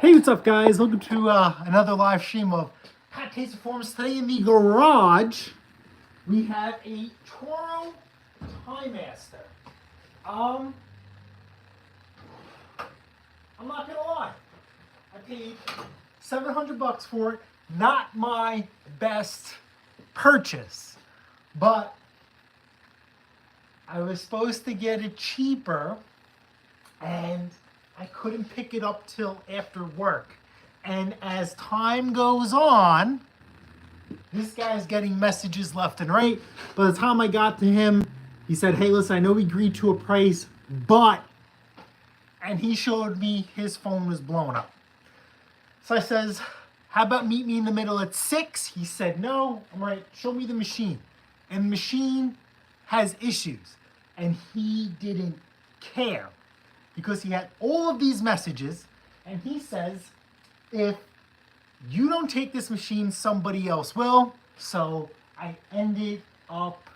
Hey, what's up, guys? Welcome to another live stream of Pat Taste Performance. Today in the garage, we have a Toro Timemaster. I'm not gonna lie, I paid $700 for it. Not my best purchase, but I was supposed to get it cheaper, and I couldn't pick it up till after work. And as time goes on, this guy's getting messages left and right. By the time I got to him, he said, hey, listen, I know we agreed to a price, but, and he showed me his phone was blown up. So I says, how about meet me in the middle at 6? He said, no. I'm like, show me the machine. And the machine has issues. And he didn't care, because he had all of these messages, and he says, if you don't take this machine, somebody else will. So I ended up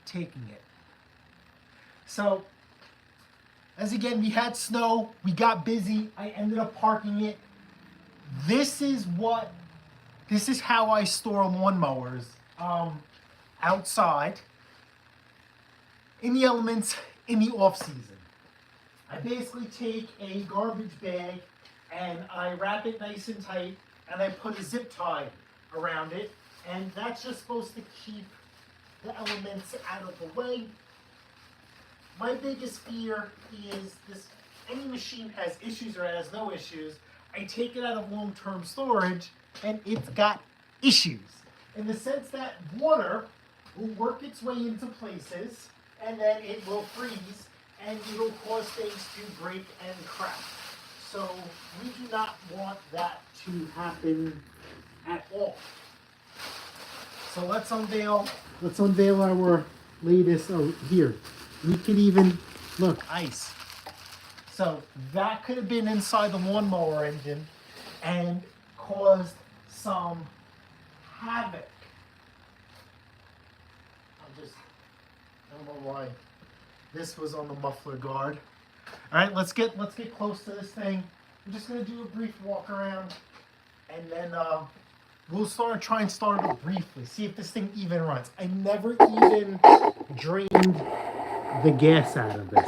taking it. So, as again, we had snow, we got busy, I ended up parking it. This is how I store lawnmowers outside, in the elements, in the off season. I basically take a garbage bag and I wrap it nice and tight, and I put a zip tie around it, and that's just supposed to keep the elements out of the way. My biggest fear is this: any machine has issues or has no issues. I take it out of long-term storage and it's got issues, in the sense that water will work its way into places and then it will freeze and it'll cause things to break and crack. So we do not want that to happen at all. So let's unveil our latest. Oh, here. We could even, look, ice. So that could have been inside the lawnmower engine and caused some havoc. I don't know why this was on the muffler guard. All right, let's get close to this thing. I'm just gonna do a brief walk around, and then we'll try and start it briefly. See if this thing even runs. I never even drained the gas out of this.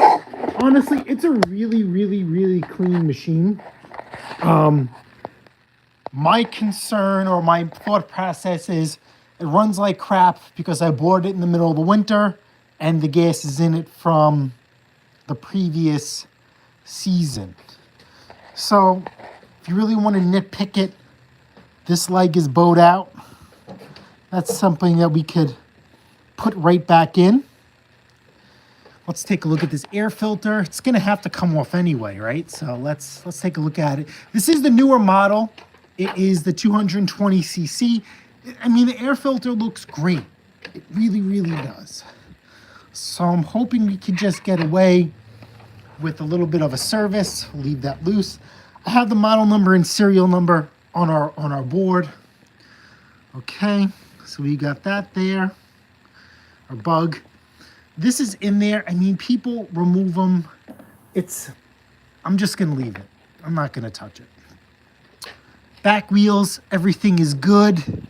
Honestly, it's a really, really, really clean machine. My concern or my thought process is it runs like crap because I bought it in the middle of the winter and the gas is in it from the previous season. So if you really want to nitpick it, this leg is bowed out. That's something that we could put right back in. Let's take a look at this air filter. It's gonna have to come off anyway, right? So let's take a look at it. This is the newer model. It is the 220cc. I mean, the air filter looks great. It really, really does. So I'm hoping we can just get away with a little bit of a service. We'll leave that loose. I have the model number and serial number on our board. Okay, so we got that there. Our bug. This is in there. I mean, people remove them. I'm just gonna leave it. I'm not gonna touch it. Back wheels, everything is good.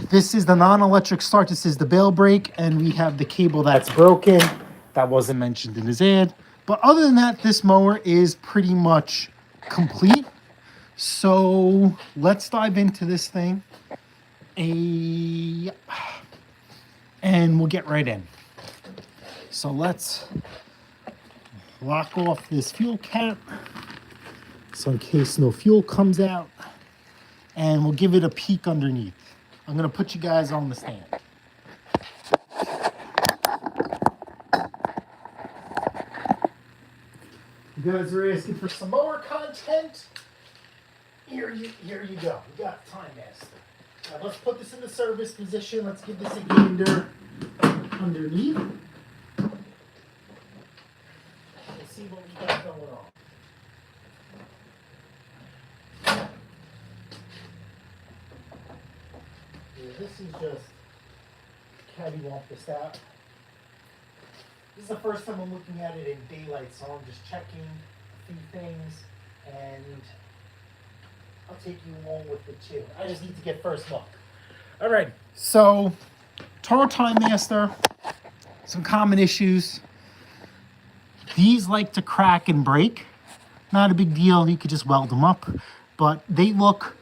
This is the non-electric start. This is the bail brake, and we have the cable that's broken. That wasn't mentioned in his ad. But other than that, this mower is pretty much complete. So let's dive into this thing. And we'll get right in. So let's lock off this fuel cap, so in case no fuel comes out, and we'll give it a peek underneath. I'm gonna put you guys on the stand. You guys are asking for some more content. Here you go. We got Timemaster. Now let's put this in the service position. Let's give this a gander underneath. Let's see what we got going on. Yeah, this is just cattywomp this out. This is the first time I'm looking at it in daylight, so I'm just checking a few things. and I'll take you along with it too. I just need to get first look. All right, so Toro Timemaster, some common issues. These like to crack and break. Not a big deal, you could just weld them up, but they look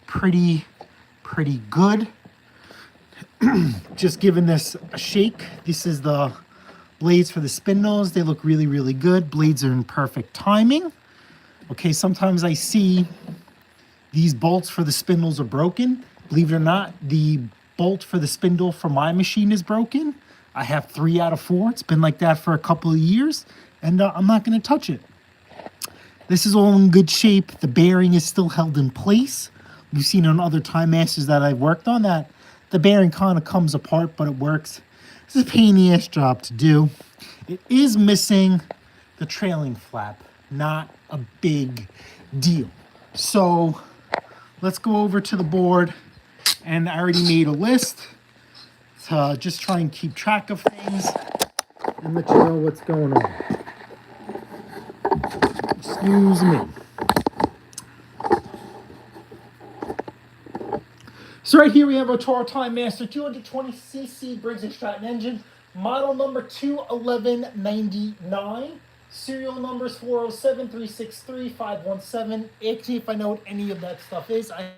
pretty good. Just giving this a shake. This is the blades for the spindles. They look really good. Blades are in perfect timing. Okay, sometimes I see these bolts for the spindles are broken. Believe it or not, the bolt for the spindle for my machine is broken. I have 3 out of 4. It's been like that for a couple of years, and I'm not going to touch it. This is all in good shape. The bearing is still held in place. We've seen on other Timemasters that I've worked on that the bearing kind of comes apart, but it works. It's a pain in the ass job to do. It is missing the trailing flap. Not a big deal. So let's go over to the board, and I already made a list to just try and keep track of things and let you know what's going on. Excuse me. So right here we have our Toro Timemaster 220cc Briggs & Stratton engine, model number 21199, serial numbers 407 363 517. Ask me if I know what any of that stuff is. I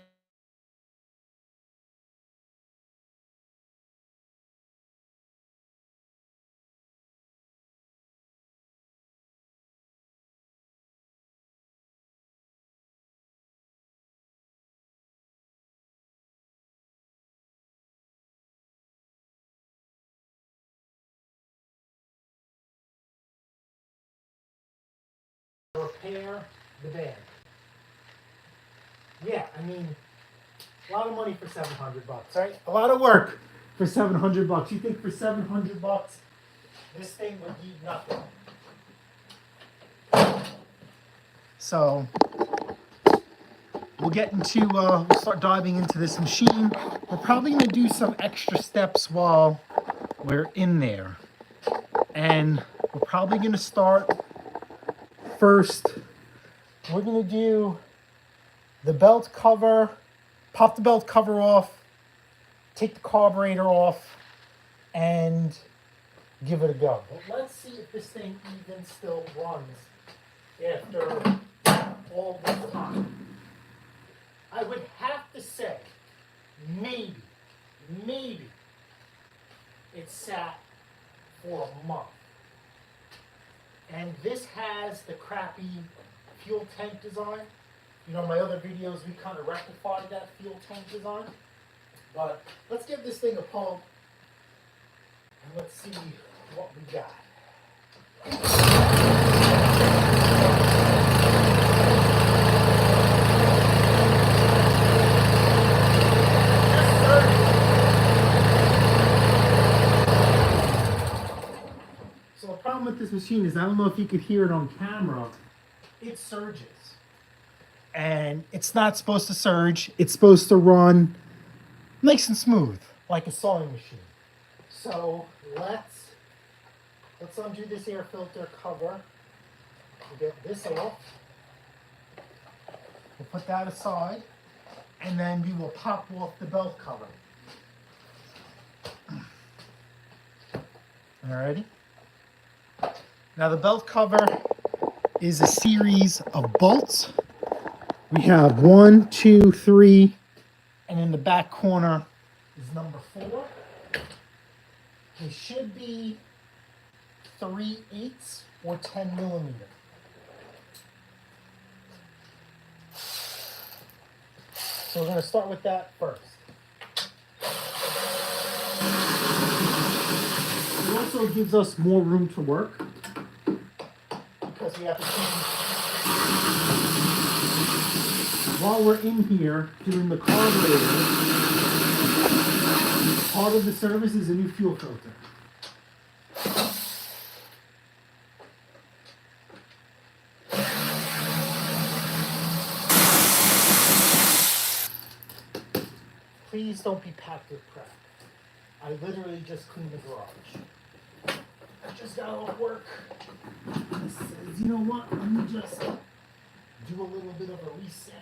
repair the band. Yeah, I mean, a lot of money for $700, right? A lot of work for $700. You think for $700 this thing would need nothing? So we'll get into, we'll start diving into this machine. We're probably going to do some extra steps while we're in there. And we're probably going to start first. We're going to do the belt cover, pop the belt cover off, take the carburetor off, and give it a go. But let's see if this thing even still runs after all this time. I would have to say, maybe it sat for a month. And this has the crappy fuel tank design. You know, in my other videos, we kind of rectified that fuel tank design. But let's give this thing a pump, and let's see what we got. So the problem with this machine is, I don't know if you could hear it on camera, it surges. And it's not supposed to surge. It's supposed to run nice and smooth, like a sewing machine. So let's undo this air filter cover. We'll get this off. We'll put that aside, and then we will pop off the belt cover. Alrighty. Now the belt cover is a series of bolts. We have 1, 2, 3, and in the back corner is number 4. It should be 3/8 or 10 millimeter. So we're going to start with that first. It also gives us more room to work because we have to change. While we're in here doing the carburetor, part of the service is a new fuel filter. Please don't be packed with crap. I literally just cleaned the garage. I just got off work. And says, you know what? Let me just do a little bit of a reset.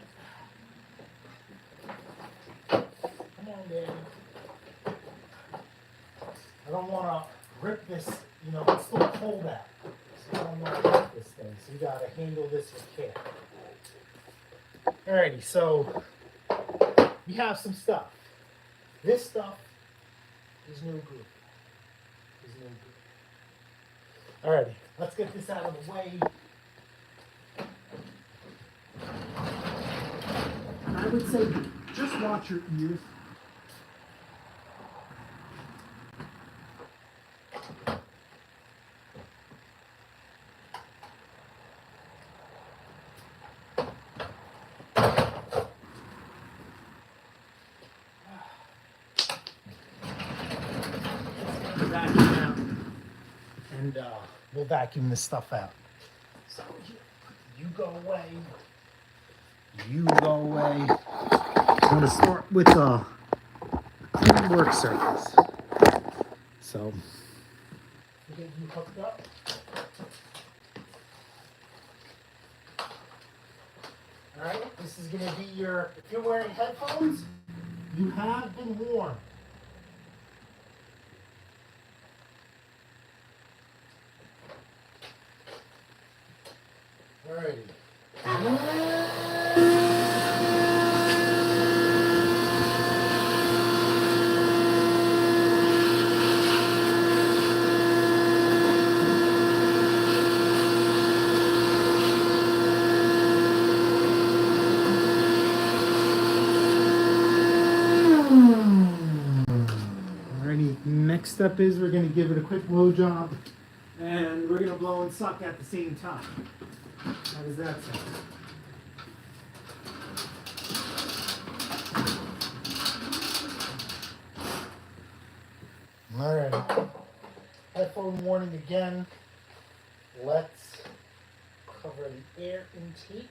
Come on, Daddy. I don't want to rip this, you know, it's still cold out. So I don't want to rip this thing. So you got to handle this with care. Alrighty, so we have some stuff. This stuff is no good. Alrighty, let's get this out of the way. And I would say just watch your ears. Vacuum out, and we'll vacuum this stuff out. So you go away. You go away. I'm going to start with a clean work surface. So we'll get you hooked up. All right, this is going to be your, if you're wearing headphones, you have been warned. Alrighty. Alrighty, next step is we're going to give it a quick blow job and we're going to blow and suck at the same time. How does that sound? Alright, headphone warning again. Let's cover the air intake.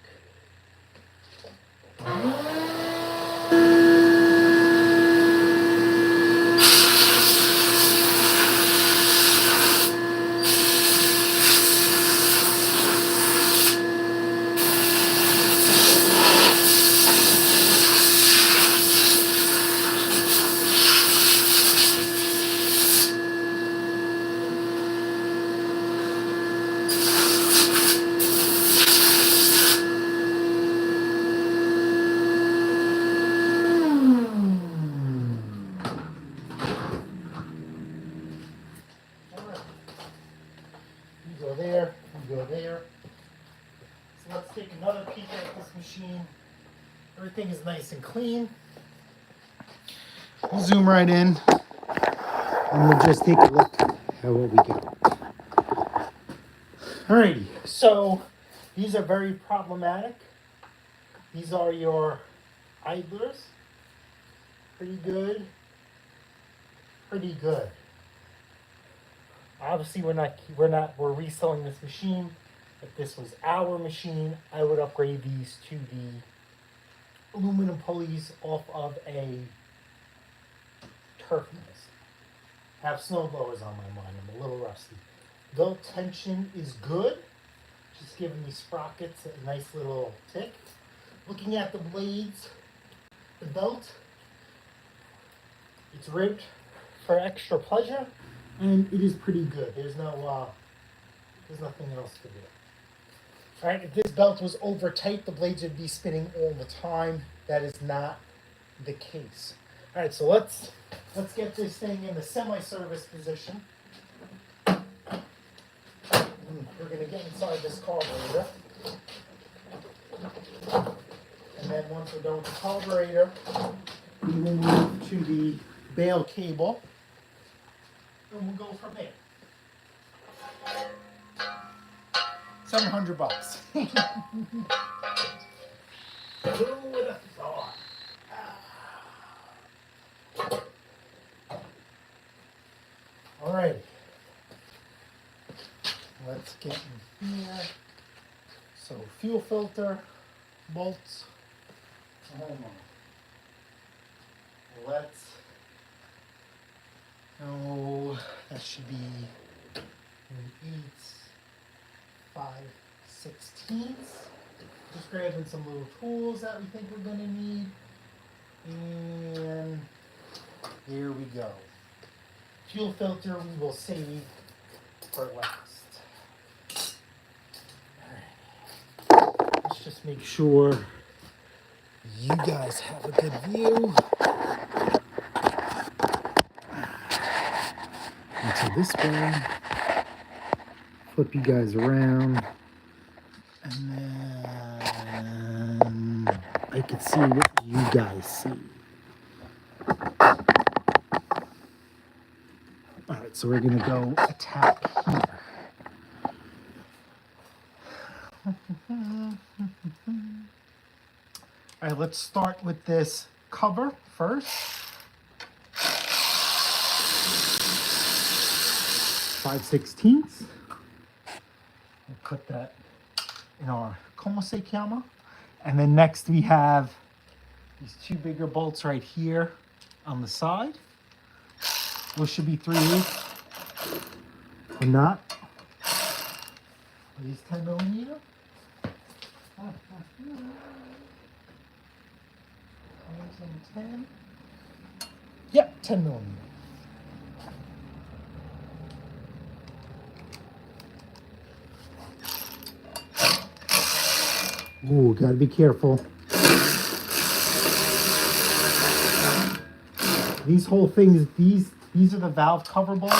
There. So let's take another peek at this machine. Everything is nice and clean. We'll zoom right in and we'll just take a look at what we got. Alrighty, so these are very problematic. These are your idlers. Pretty good. Pretty good. Obviously, we're reselling this machine. If this was our machine, I would upgrade these to the aluminum pulleys off of a turf nest. Have snow blowers on my mind. I'm a little rusty. Belt tension is good. Just giving these sprockets a nice little tick. Looking at the blades, the belt, it's ribbed for extra pleasure. And it is pretty good. There's nothing else to do. All right, if this belt was over tight, the blades would be spinning all the time. That is not the case. All right, so let's get this thing in the semi-service position. We're gonna get inside this carburetor. And then once we're done with the carburetor, we will move to the bail cable. And we'll go from there. $700. Who would have thought? All right. Let's get in here. So fuel filter, bolts. Hold on. Let's. Oh, that should be 8 5/16. Just grabbing some little tools that we think we're going to need. And here we go. Fuel filter we will save for last. Alright. Let's just make sure you guys have a good view. Into this way. Flip you guys around. And then I can see what you guys see. All right, so we're gonna go attack here. All right, let's start with this cover first. 5/16. We'll put that in our como se llama. And then next we have these two bigger bolts right here on the side. Those should be 3/8 or not. Are these 10mm? Some 10. Yep, 10mm. Ooh, gotta be careful. These whole things, these are the valve cover bolts.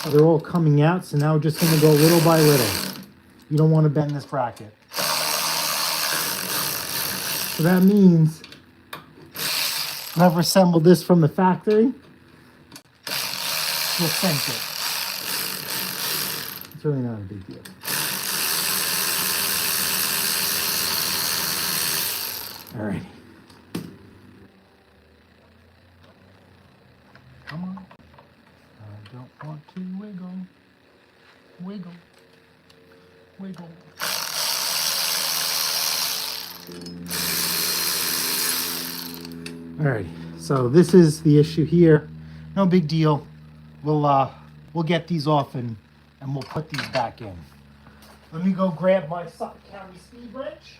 They're all coming out, so now we're just gonna go little by little. You don't want to bend this bracket. So that means whoever assembled this from the factory will sink it. It's really not a big deal. All right. Come on. I don't want to wiggle. Wiggle. Wiggle. All right. So this is the issue here. No big deal. We'll get these off and we'll put these back in. Let me go grab my Suffolk County speed wrench.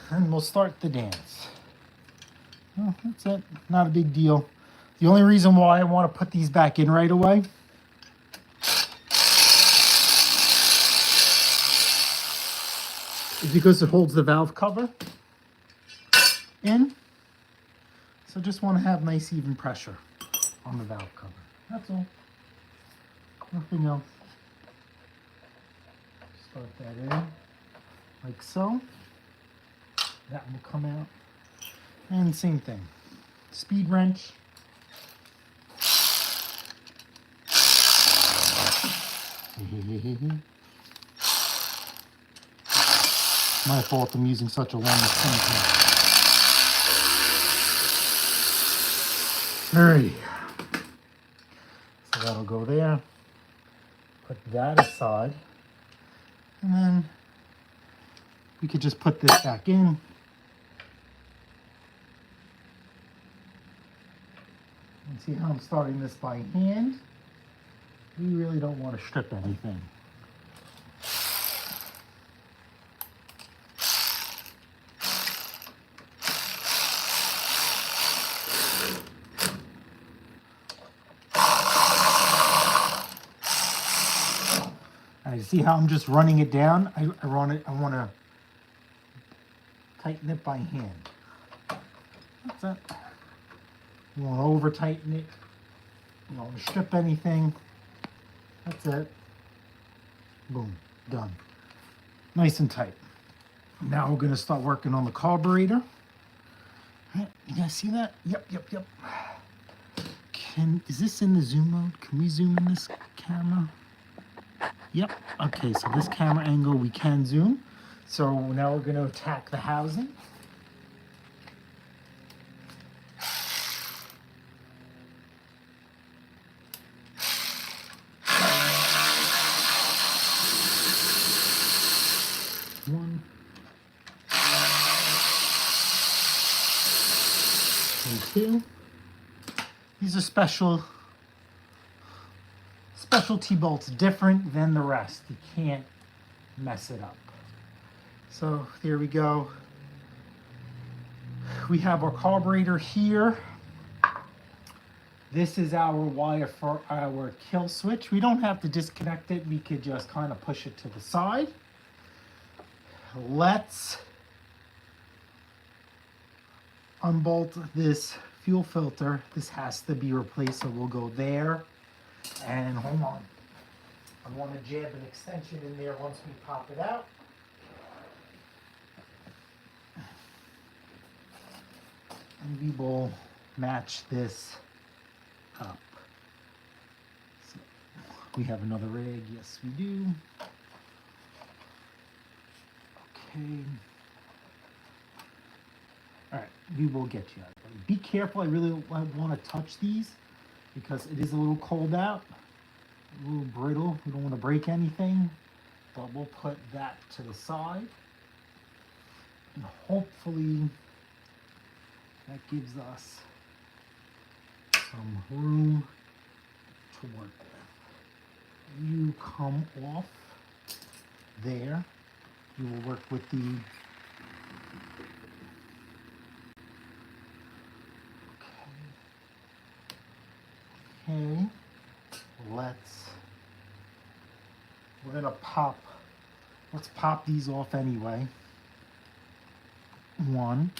And we'll start the dance. Well, that's it. Not a big deal. The only reason why I want to put these back in right away is because it holds the valve cover in. So just want to have nice even pressure on the valve cover. That's all. Nothing else. Start that in like so. That will come out. And same thing. Speed wrench. My fault I'm using such a long extension. Alrighty. So that'll go there. Put that aside. And then we could just put this back in. And see how I'm starting this by hand. We really don't want to strip anything. I see how I'm just running it down. I want to tighten it by hand. That's it. You won't over tighten it. You don't want to strip anything. That's it. Boom. Done. Nice and tight. Now we're going to start working on the carburetor. Right, you guys see that? Yep. Is this in the zoom mode? Can we zoom in this camera? Yep. Okay, so this camera angle we can zoom. So now we're going to attack the housing. One. And two. These are special specialty bolts different than the rest. You can't mess it up. So there we go. We have our carburetor here. This is our wire for our kill switch. We don't have to disconnect it. We could just kind of push it to the side. Let's unbolt this fuel filter. This has to be replaced, so we'll go there. And hold on. I want to jab an extension in there once we pop it out. And we will match this up. So we have another rig. Yes, we do. Okay. All right, we will get you out. Be careful. I really don't want to touch these because it is a little cold out, a little brittle. We don't want to break anything, but we'll put that to the side. And hopefully that gives us some room to work with. You come off there. You will work with the okay. We're gonna let's pop these off anyway. 1,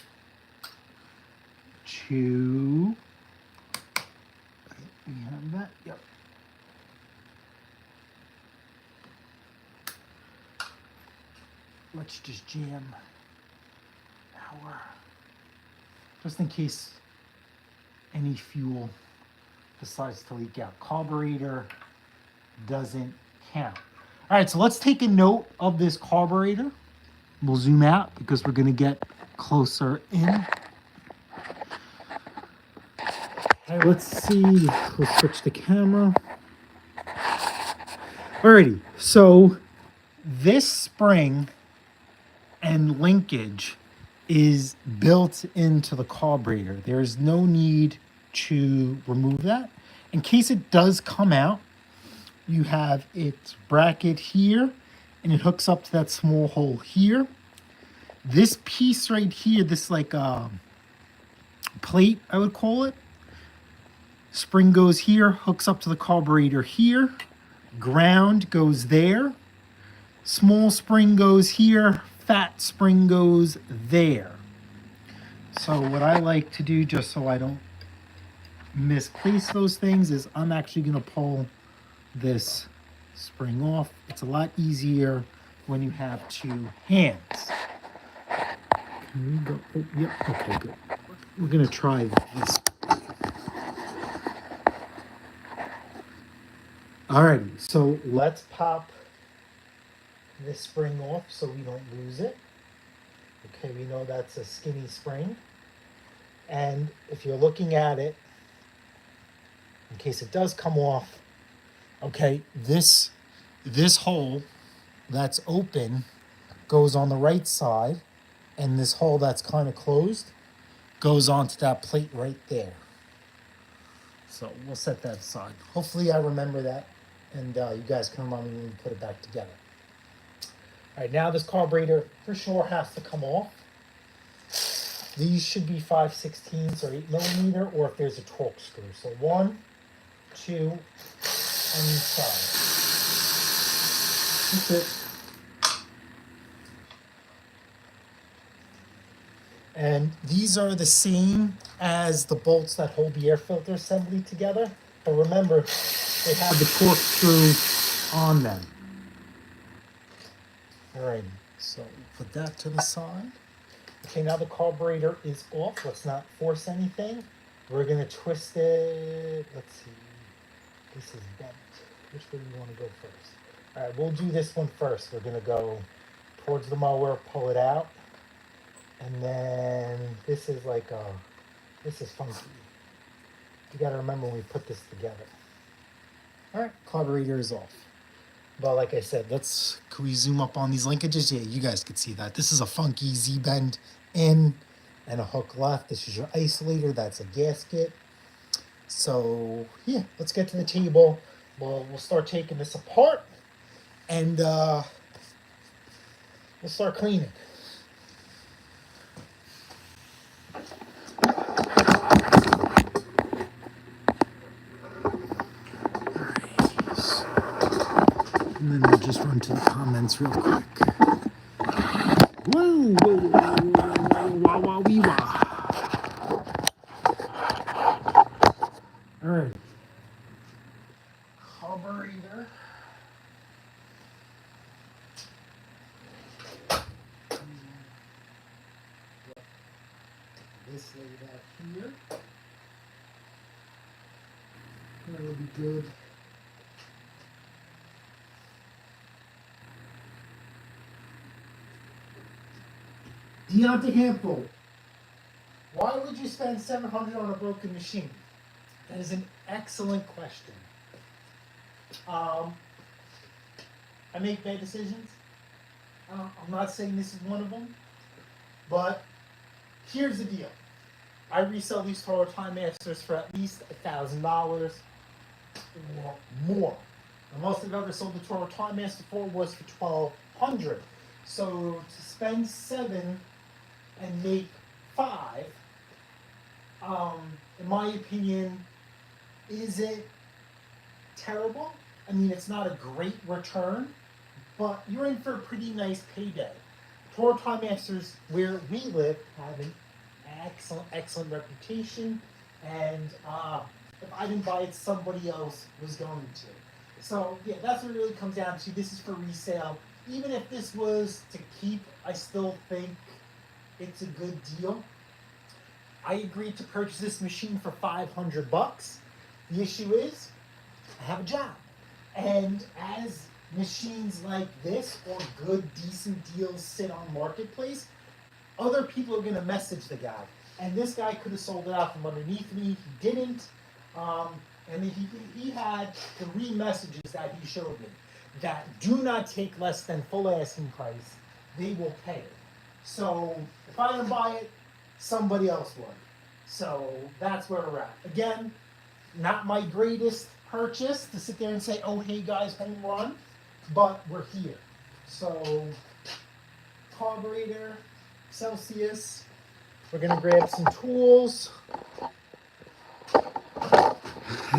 2. We have that. Yep. Let's just jam just in case any fuel decides to leak out. Carburetor doesn't count. All right, so let's take a note of this carburetor. We'll zoom out because we're going to get closer in. All right, let's see. Let's switch the camera. Alrighty, so this spring and linkage is built into the carburetor. There is no need to remove that. In case it does come out, you have its bracket here and it hooks up to that small hole here. This piece right here, this like plate, I would call it. Spring goes here, hooks up to the carburetor here. Ground goes there. Small spring goes here. Fat spring goes there. So what I like to do, just so I don't misplace those things, is I'm actually going to pull this spring off. It's a lot easier when you have two hands. Can we go? Oh, yep. Okay, good. We're going to try this. Alrighty, so let's pop this spring off so we don't lose it. Okay, we know that's a skinny spring. And if you're looking at it, in case it does come off, okay, this hole that's open goes on the right side, and this hole that's kind of closed goes onto that plate right there. So we'll set that aside. Hopefully I remember that, and you guys can remind me when we put it back together. All right, now this carburetor for sure has to come off. These should be 5/16 or 8mm, or if there's a torque screw. So 1, 2, on each side. That's it. And these are the same as the bolts that hold the air filter assembly together. But remember, they have the torque screw on them. Alright, so put that to the side. Okay, now the carburetor is off. Let's not force anything. We're going to twist it. Let's see. This is bent. Which way do you want to go first? Alright, we'll do this one first. We're going to go towards the mower, pull it out. And then this is like this is funky. You got to remember when we put this together. Alright, carburetor is off. But like I said, can we zoom up on these linkages? Yeah, you guys can see that. This is a funky Z-bend in and a hook left. This is your isolator. That's a gasket. So yeah, let's get to the table Well, we'll start taking this apart and we'll start cleaning. And then we'll just run to the comments real quick. Whoa, whoa, whoa, whoa, wah, wah, wee, wah. All right. Carburetor. This laid out here. That will be good. Deontay Handful, why would you spend $700 on a broken machine? That is an excellent question. I make bad decisions. I'm not saying this is one of them, but here's the deal. I resell these Toro Timemasters for at least $1,000 or more. The most I've ever sold the Toro Timemaster for was for $1,200. So to spend $7 and make $5, in my opinion, is it terrible? I mean, it's not a great return, but you're in for a pretty nice payday. Toro Timemasters, where we live, have an excellent reputation, and if I didn't buy it, somebody else was going to. So yeah, that's what it really comes down to. This is for resale. Even if this was to keep, I still think it's a good deal. I agreed to purchase this machine for $500. The issue is, I have a job. And as machines like this or good, decent deals sit on Marketplace, other people are going to message the guy. And this guy could have sold it out from underneath me. He didn't. And then he had 3 messages that he showed me that do not take less than full asking price. They will pay it. So if I didn't buy it, somebody else would. So that's where we're at. Again, not my greatest purchase to sit there and say, oh, hey guys, home run, but we're here. So carburetor, Celsius, we're gonna grab some tools,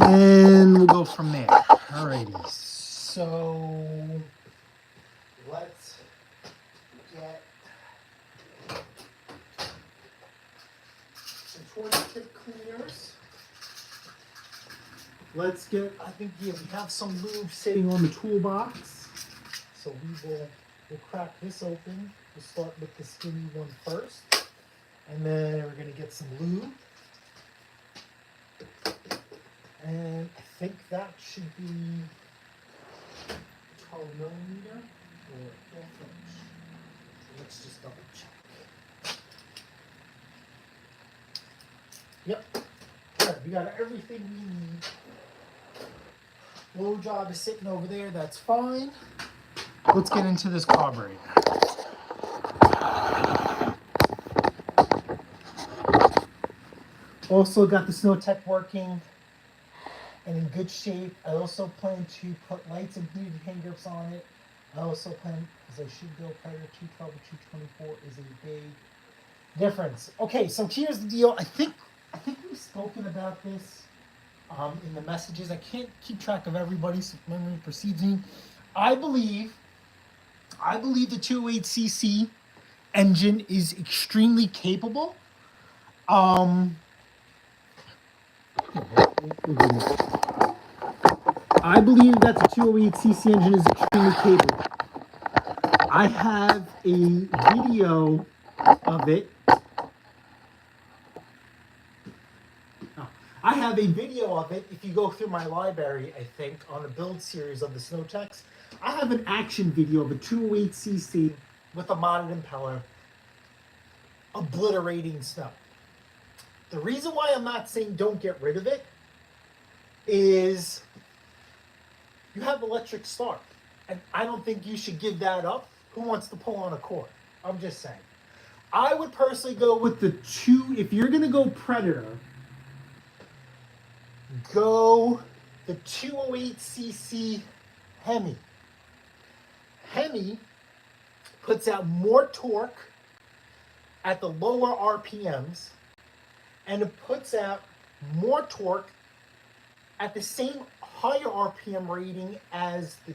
and we'll go from there. Alrighty, so let's get some torch tip cleaners. Let's get, I think, yeah, we have some lube sitting on the toolbox. So we'll crack this open. We'll start with the skinny one first. And then we're gonna get some lube. And I think that should be 12 millimeter or 12 inch. So let's just double check. Yep. Good. We got everything we need. Blow job is sitting over there, that's fine. Let's get into this carburetor. Also got the Snow Tech working and in good shape. I also plan to put lights and heated hand grips on it. I also plan, because I should go Predator 212 or 224 is a big difference. Okay, so here's the deal. I think we've spoken about this in the messages. I can't keep track of everybody's memory precedes me. I believe the 208cc engine is extremely capable. I believe that the 208cc engine is extremely capable. I have a video of it. I have a video of it. If you go through my library, I think, on a build series of the Snow Techs, I have an action video of a 208cc with a modded impeller obliterating snow. The reason why I'm not saying don't get rid of it is you have electric start. And I don't think you should give that up. Who wants to pull on a cord? I'm just saying. I would personally go with the if you're going to go Predator, go the 208cc Hemi. Hemi puts out more torque at the lower RPMs, and it puts out more torque at the same higher RPM rating as the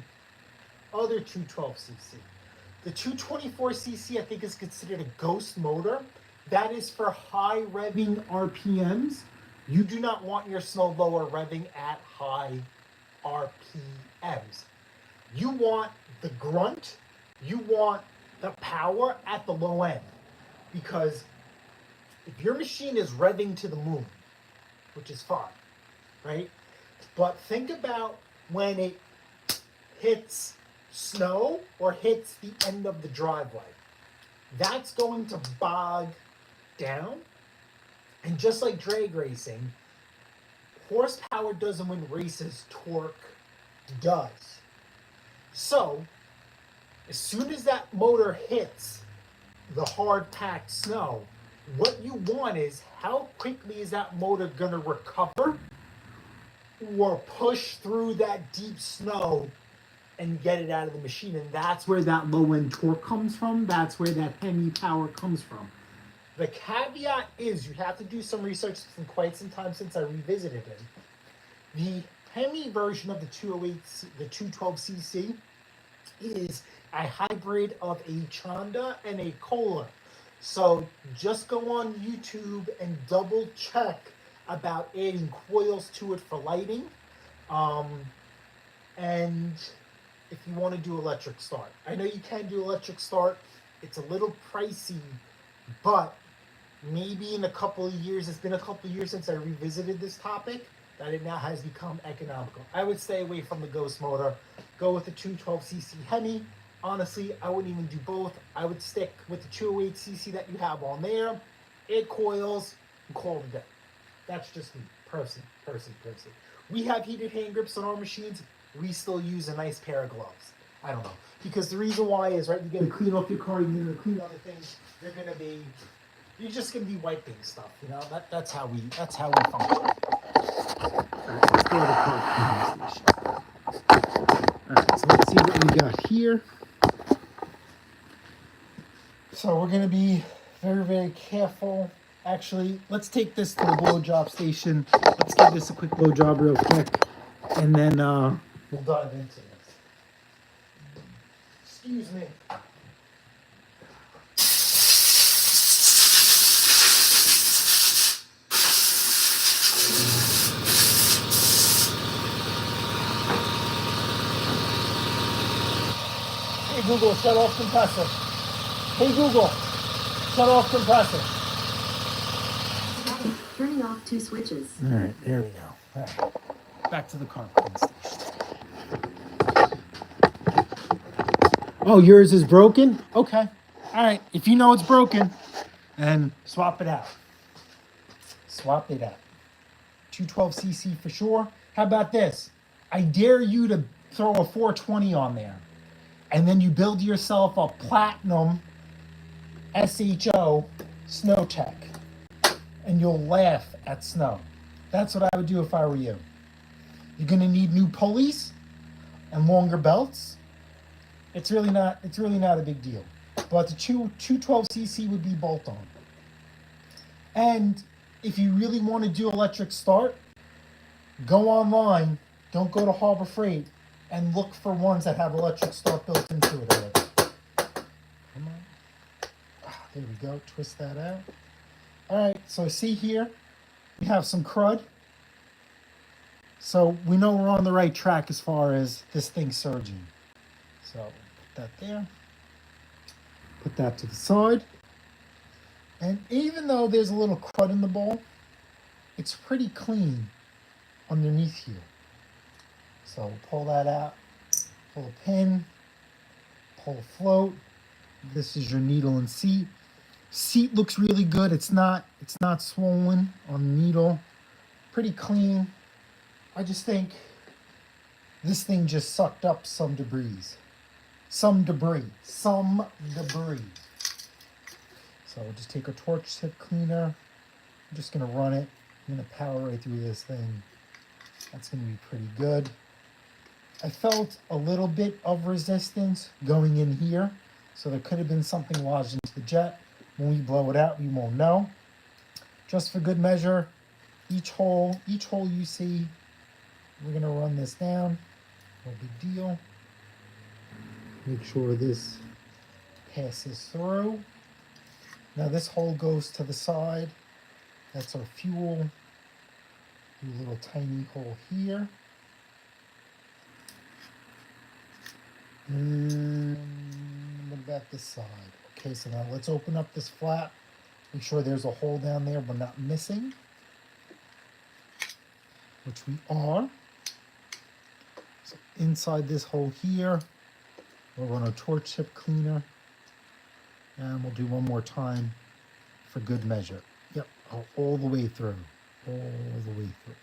other 212cc. The 224cc, I think, is considered a ghost motor. That is for high revving RPMs. You do not want your snow blower revving at high RPMs. You want the grunt, you want the power at the low end. Because if your machine is revving to the moon, which is fine, right? But think about when it hits snow or hits the end of the driveway. That's going to bog down. And just like drag racing, horsepower doesn't win races, torque does. So, as soon as that motor hits the hard packed snow, what you want is how quickly is that motor going to recover or push through that deep snow and get it out of the machine. And that's where that low end torque comes from. That's where that Hemi power comes from. The caveat is you have to do some research. It's been quite some time since I revisited it. The Hemi version of the 212cc is a hybrid of a Chanda and a Kohler. So just go on YouTube and double check about adding coils to it for lighting. And if you want to do electric start. I know you can do electric start. It's a little pricey, but maybe in a couple of years, it's been a couple of years since I revisited this topic, that it now has become economical. I would stay away from the ghost motor. Go with the 212cc Hemi. Honestly, I wouldn't even do both. I would stick with the 208cc that you have on there, add coils, and call it a day. That's just me, person. We have heated hand grips on our machines. We still use a nice pair of gloves. I don't know. Because the reason why is, right, you're going to clean up your car, you're going to clean other things, you're just going to be wiping stuff, you know? That's how we function. All right, let's go to the car cleaning station. All right, so let's see what we got here. So we're going to be very, very careful. Actually, let's take this to the blowjob station. Let's give this a quick blowjob real quick, and then we'll dive into this. Excuse me. Hey Google, shut off compressor. Hey Google, shut off compressor. Turning off 2 switches. All right, there we go. All right. Back to the car cleaning station. Oh, yours is broken? Okay. All right, if you know it's broken, then swap it out. Swap it out. 212cc for sure. How about this? I dare you to throw a 420 on there. And then you build yourself a platinum SHO Snow Tech. And you'll laugh at snow. That's what I would do if I were you. You're gonna need new pulleys and longer belts. It's really not a big deal. But the 212cc would be bolt on. And if you really want to do electric start, go online, don't go to Harbor Freight, and look for ones that have electric start built into it already. Come on. There we go, twist that out. All right, so see here, we have some crud. So we know we're on the right track as far as this thing surging. So put that there, put that to the side. And even though there's a little crud in the bowl, it's pretty clean underneath here. So pull that out, pull a pin, pull a float. This is your needle and seat. Seat looks really good. It's not swollen on the needle. Pretty clean. I just think this thing just sucked up some debris. Some debris. So we'll just take a torch tip cleaner. I'm just gonna run it. I'm gonna power right through this thing. That's going to be pretty good. I felt a little bit of resistance going in here, so there could have been something lodged into the jet. When we blow it out, we won't know. Just for good measure, each hole you see, we're going to run this down. No big deal. Make sure this passes through. Now this hole goes to the side. That's our fuel. Do a little tiny hole here. And what about this side? Okay, so now let's open up this flap. Make sure there's a hole down there we're not missing, which we are. So inside this hole here, we'll run a torch tip cleaner, and we'll do one more time for good measure. Yep, all the way through, all the way through.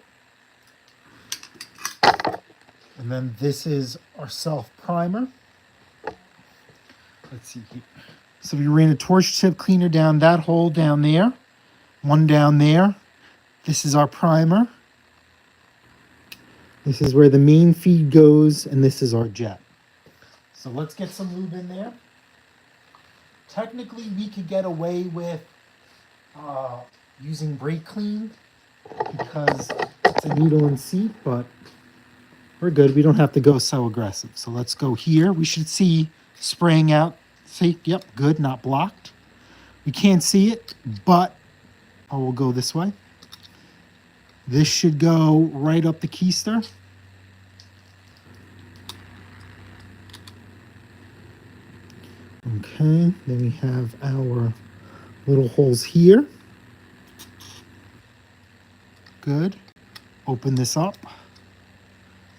And then this is our self primer. Let's see here. So we ran a torch tip cleaner down that hole down there, one down there. This is our primer. This is where the main feed goes, and this is our jet. So let's get some lube in there. Technically, we could get away with using brake clean because it's a needle and seat, but we're good. We don't have to go so aggressive. So let's go here. We should see spraying out. See, yep, good, not blocked. We can't see it, but I will go this way. This should go right up the keister. Okay, then we have our little holes here. Good. Open this up.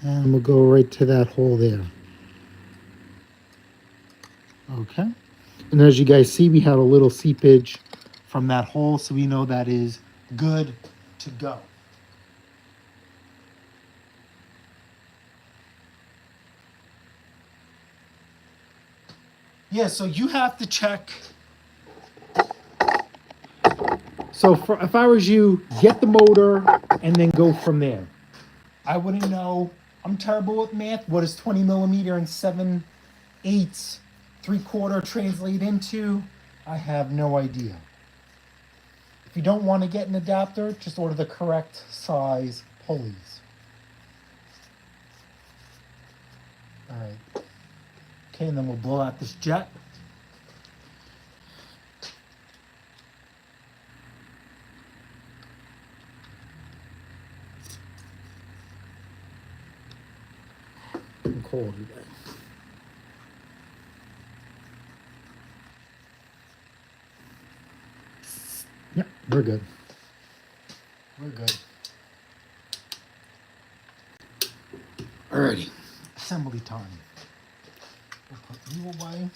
And we'll go right to that hole there. Okay. And as you guys see, we have a little seepage from that hole, so we know that is good to go. Yeah, so you have to check. So if I was you, get the motor and then go from there. I wouldn't know. I'm terrible with math. What does 20 millimeter and 7/8 3/4 translate into? I have no idea. If you don't want to get an adapter, just order the correct size pulleys. All right. Okay, and then we'll blow out this jet. I'm cold today. Yep, we're good. We're good. Alrighty, assembly time. We'll put you away.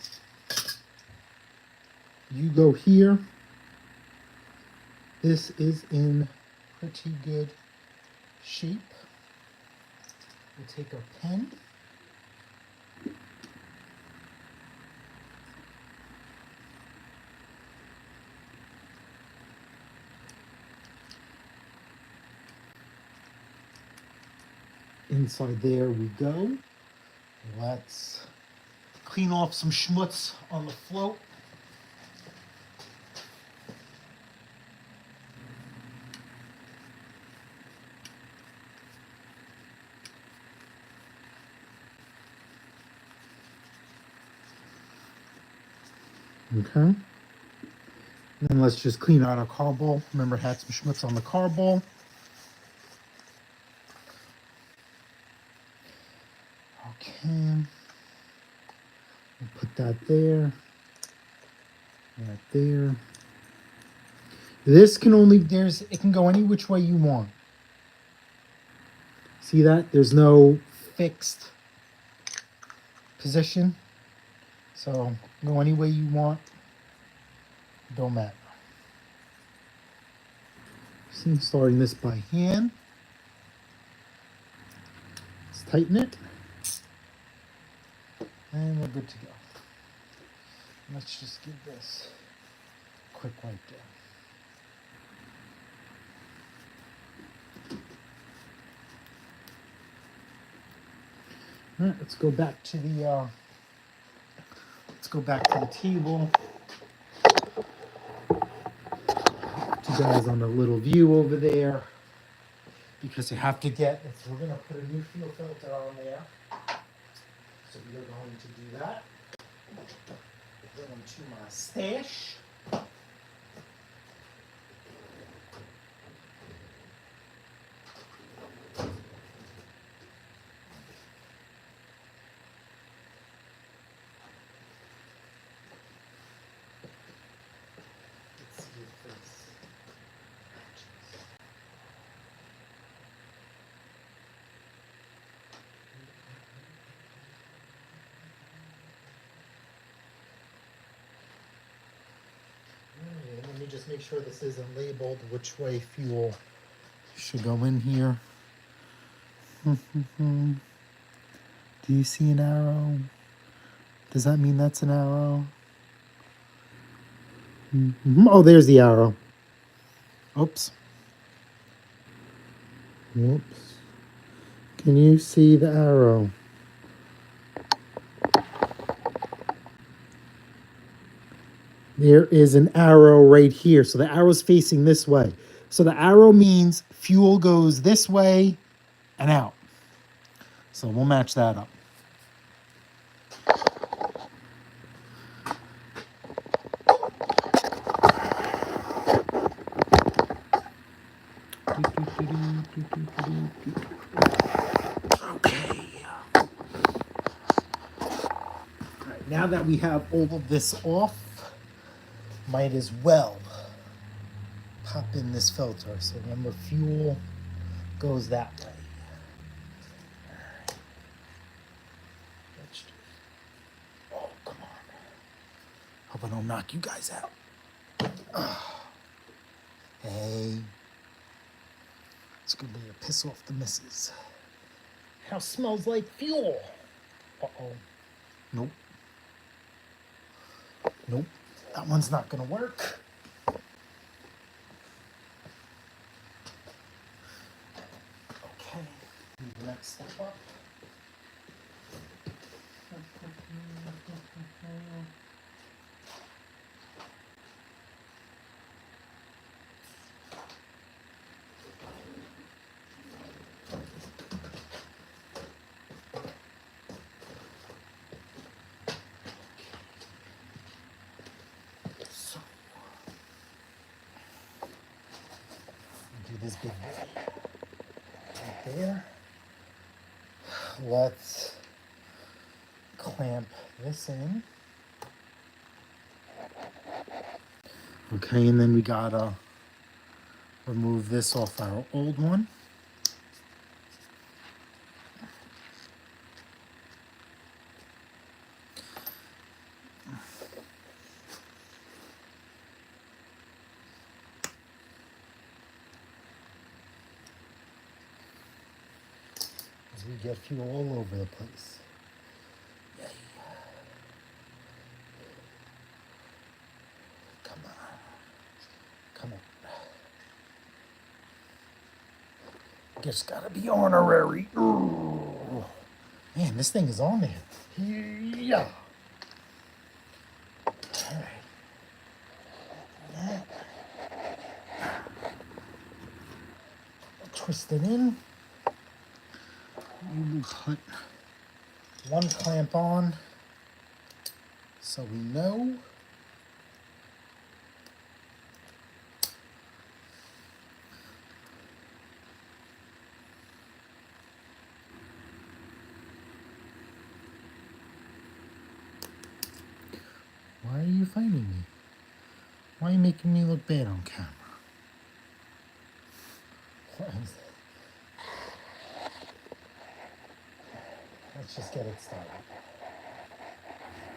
You go here. This is in pretty good shape. We'll take our pen. Inside there we go. Let's clean off some schmutz on the float. Okay. And then let's just clean out our car bowl. Remember, it had some schmutz on the car bowl. Okay. We'll put that there. That there. This can only, it can go any which way you want. See that? There's no fixed position. So go any way you want. Don't matter. See, starting this by hand. Let's tighten it. And we're good to go. Let's just give this a quick wipe down. All right, let's go back to the table. Put you guys on a little view over there because you have to get. We're gonna put a new fuel filter on there, so we are going to do that. Bring them to my stash. Let's see if this matches. Alright, let me just make sure this isn't labeled which way fuel should go in here. Do you see an arrow? Does that mean that's an arrow? Oh, there's the arrow. Oops. Oops. Can you see the arrow? There is an arrow right here. So the arrow's facing this way. So the arrow means fuel goes this way and out. So we'll match that up. Okay. All right, now that we have all of this off, might as well pop in this filter. So remember, fuel goes that way. Let's do it. Oh, come on. Hope I don't knock you guys out. Hey. It's gonna be a piss off the missus. House smells like fuel. Uh-oh. Nope. Nope. That one's not gonna work. Okay. Move the next step up. So, do this big boy right there. Let's clamp this in. Okay, and then we gotta remove this off our old one. As we get fuel all over the place. Yay. Come on. Come on. Just gotta be honorary. Ooh. Man, this thing is on there. Yeah. All right. That. Twist it in. We will put one clamp on so we know. Why are you fighting me? Why are you making me look bad on camera? Let's just get it started.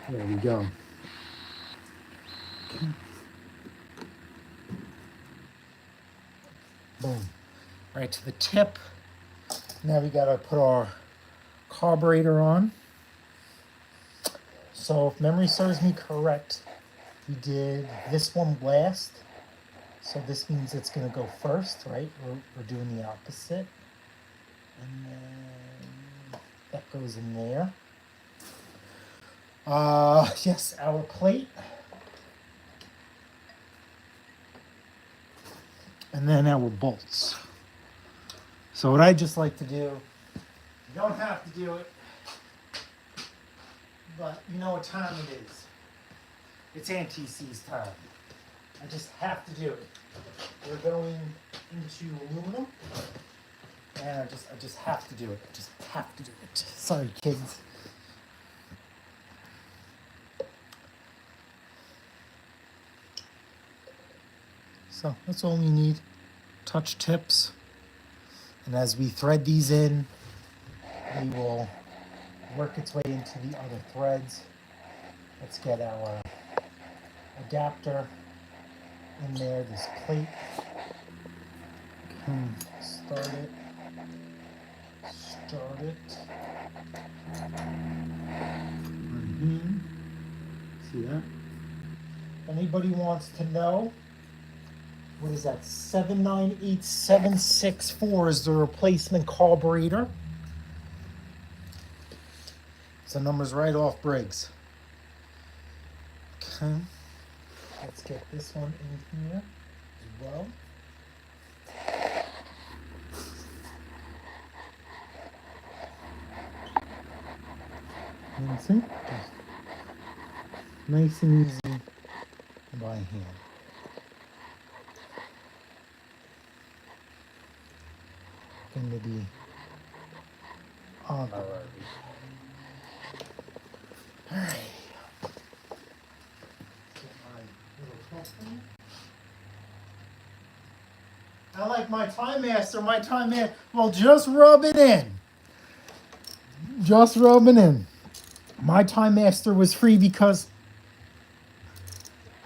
There we go. Okay. Boom. Right to the tip. Now we gotta put our carburetor on. So if memory serves me correct, we did this one last. So this means it's gonna go first, right? We're doing the opposite. And then That goes in there. Yes, our plate. And then our bolts. So what I just like to do, you don't have to do it, but you know what time it is. It's anti-seize time. I just have to do it. We're going into aluminum, and I just have to do it. I just have to do it. Sorry, kids. So that's all we need. Touch tips. And as we thread these in, we will work its way into the other threads. Let's get our adapter in there, this plate. Start it. Start it. Right. See that? If anybody wants to know, what is that? 798764 is the replacement carburetor. So numbers right off Briggs. Okay. Let's get this one in here as well. You see? Just nice and easy by hand. Going to be on already. All right. Get my little toothpick. I like my Timemaster. My Timemaster. Well, just rub it in. Just rub it in. My Timemaster was free because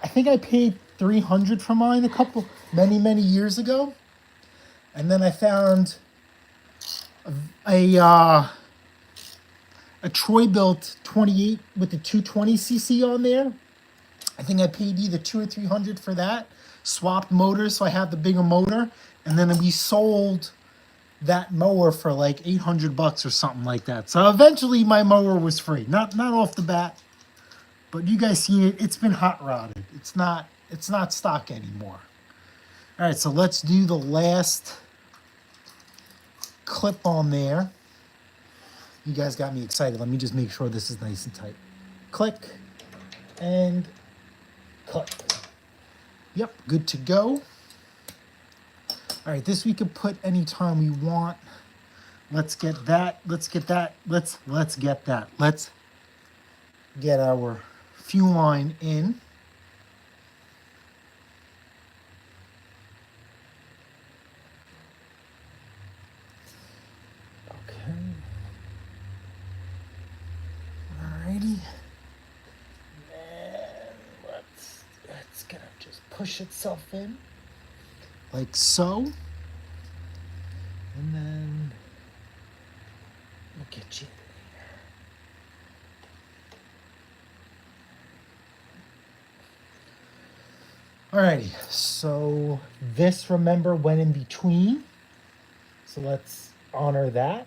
I think I paid $300 for mine many years ago, and then I found a Troy built 28 with the 220cc on there. I think I paid either $200 or $300 for that. Swapped motors, so I have the bigger motor, and then we sold that mower for like $800 or something like that. So eventually my mower was free. Not off the bat, but you guys seen it. It's been hot rodded. It's not stock anymore. All right, so let's do the last clip on there. You guys got me excited. Let me just make sure this is nice and tight. Click and click. Yep, good to go. All right, this we can put anytime we want. Let's get that. Let's get that. Let's get that. Let's get our fuel line in. Okay. Alrighty. And it's gonna just push itself in. Like so. And then we'll get you in there. Alrighty, so this, remember, went in between. So let's honor that.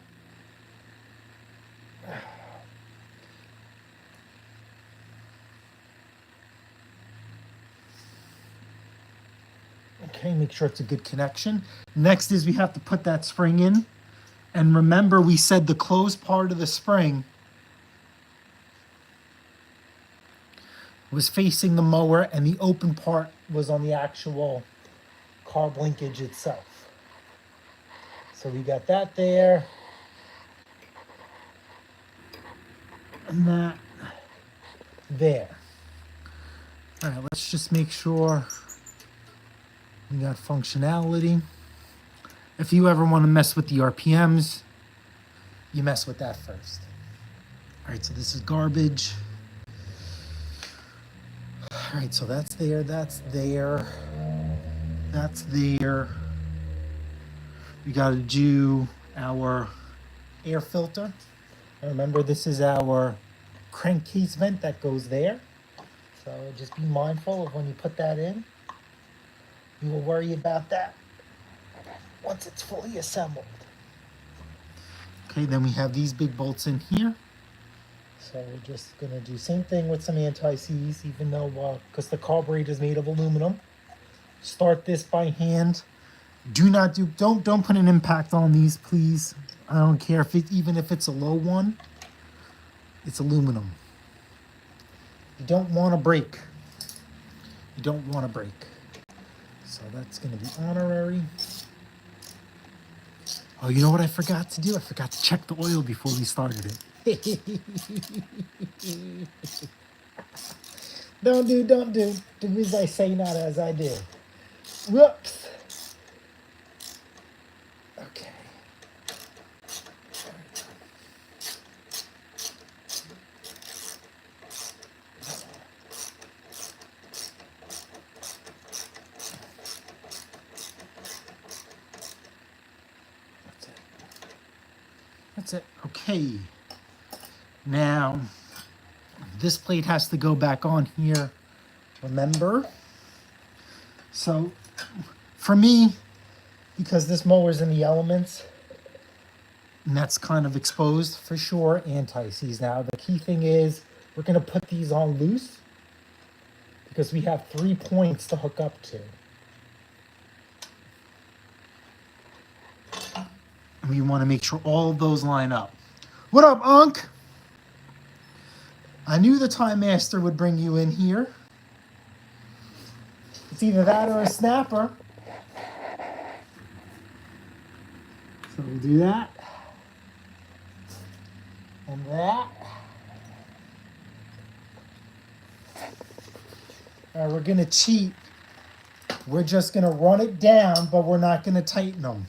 Okay, make sure it's a good connection. Next is we have to put that spring in. And remember, we said the closed part of the spring was facing the mower and the open part was on the actual carb linkage itself. So we got that there. And that there. All right, let's just make sure we got functionality. If you ever want to mess with the RPMs, you mess with that first. All right, so this is garbage. All right, so that's there, that's there, that's there. We got to do our air filter. And remember, this is our crankcase vent that goes there. So just be mindful of when you put that in. You will worry about that once it's fully assembled. Okay, then we have these big bolts in here. So we're just gonna do same thing with some anti-seize, even though, because the carburetor is made of aluminum. Start this by hand. Don't put an impact on these, please. I don't care even if it's a low one. It's aluminum. You don't want to break. You don't want to break. So that's going to be honorary. Oh, you know what I forgot to do? I forgot to check the oil before we started it. Don't do. Do as I say, not as I do. Whoops. Okay. That's it. Okay. Now, this plate has to go back on here. Remember? So, for me, because this mower's in the elements, and that's kind of exposed for sure, anti-seize. Now, the key thing is we're going to put these on loose because we have 3 points to hook up to. And we want to make sure all of those line up. What up, Unc? I knew the Timemaster would bring you in here. It's either that or a snapper. So we'll do that. And that. All right, we're going to cheat. We're just going to run it down, but we're not going to tighten them.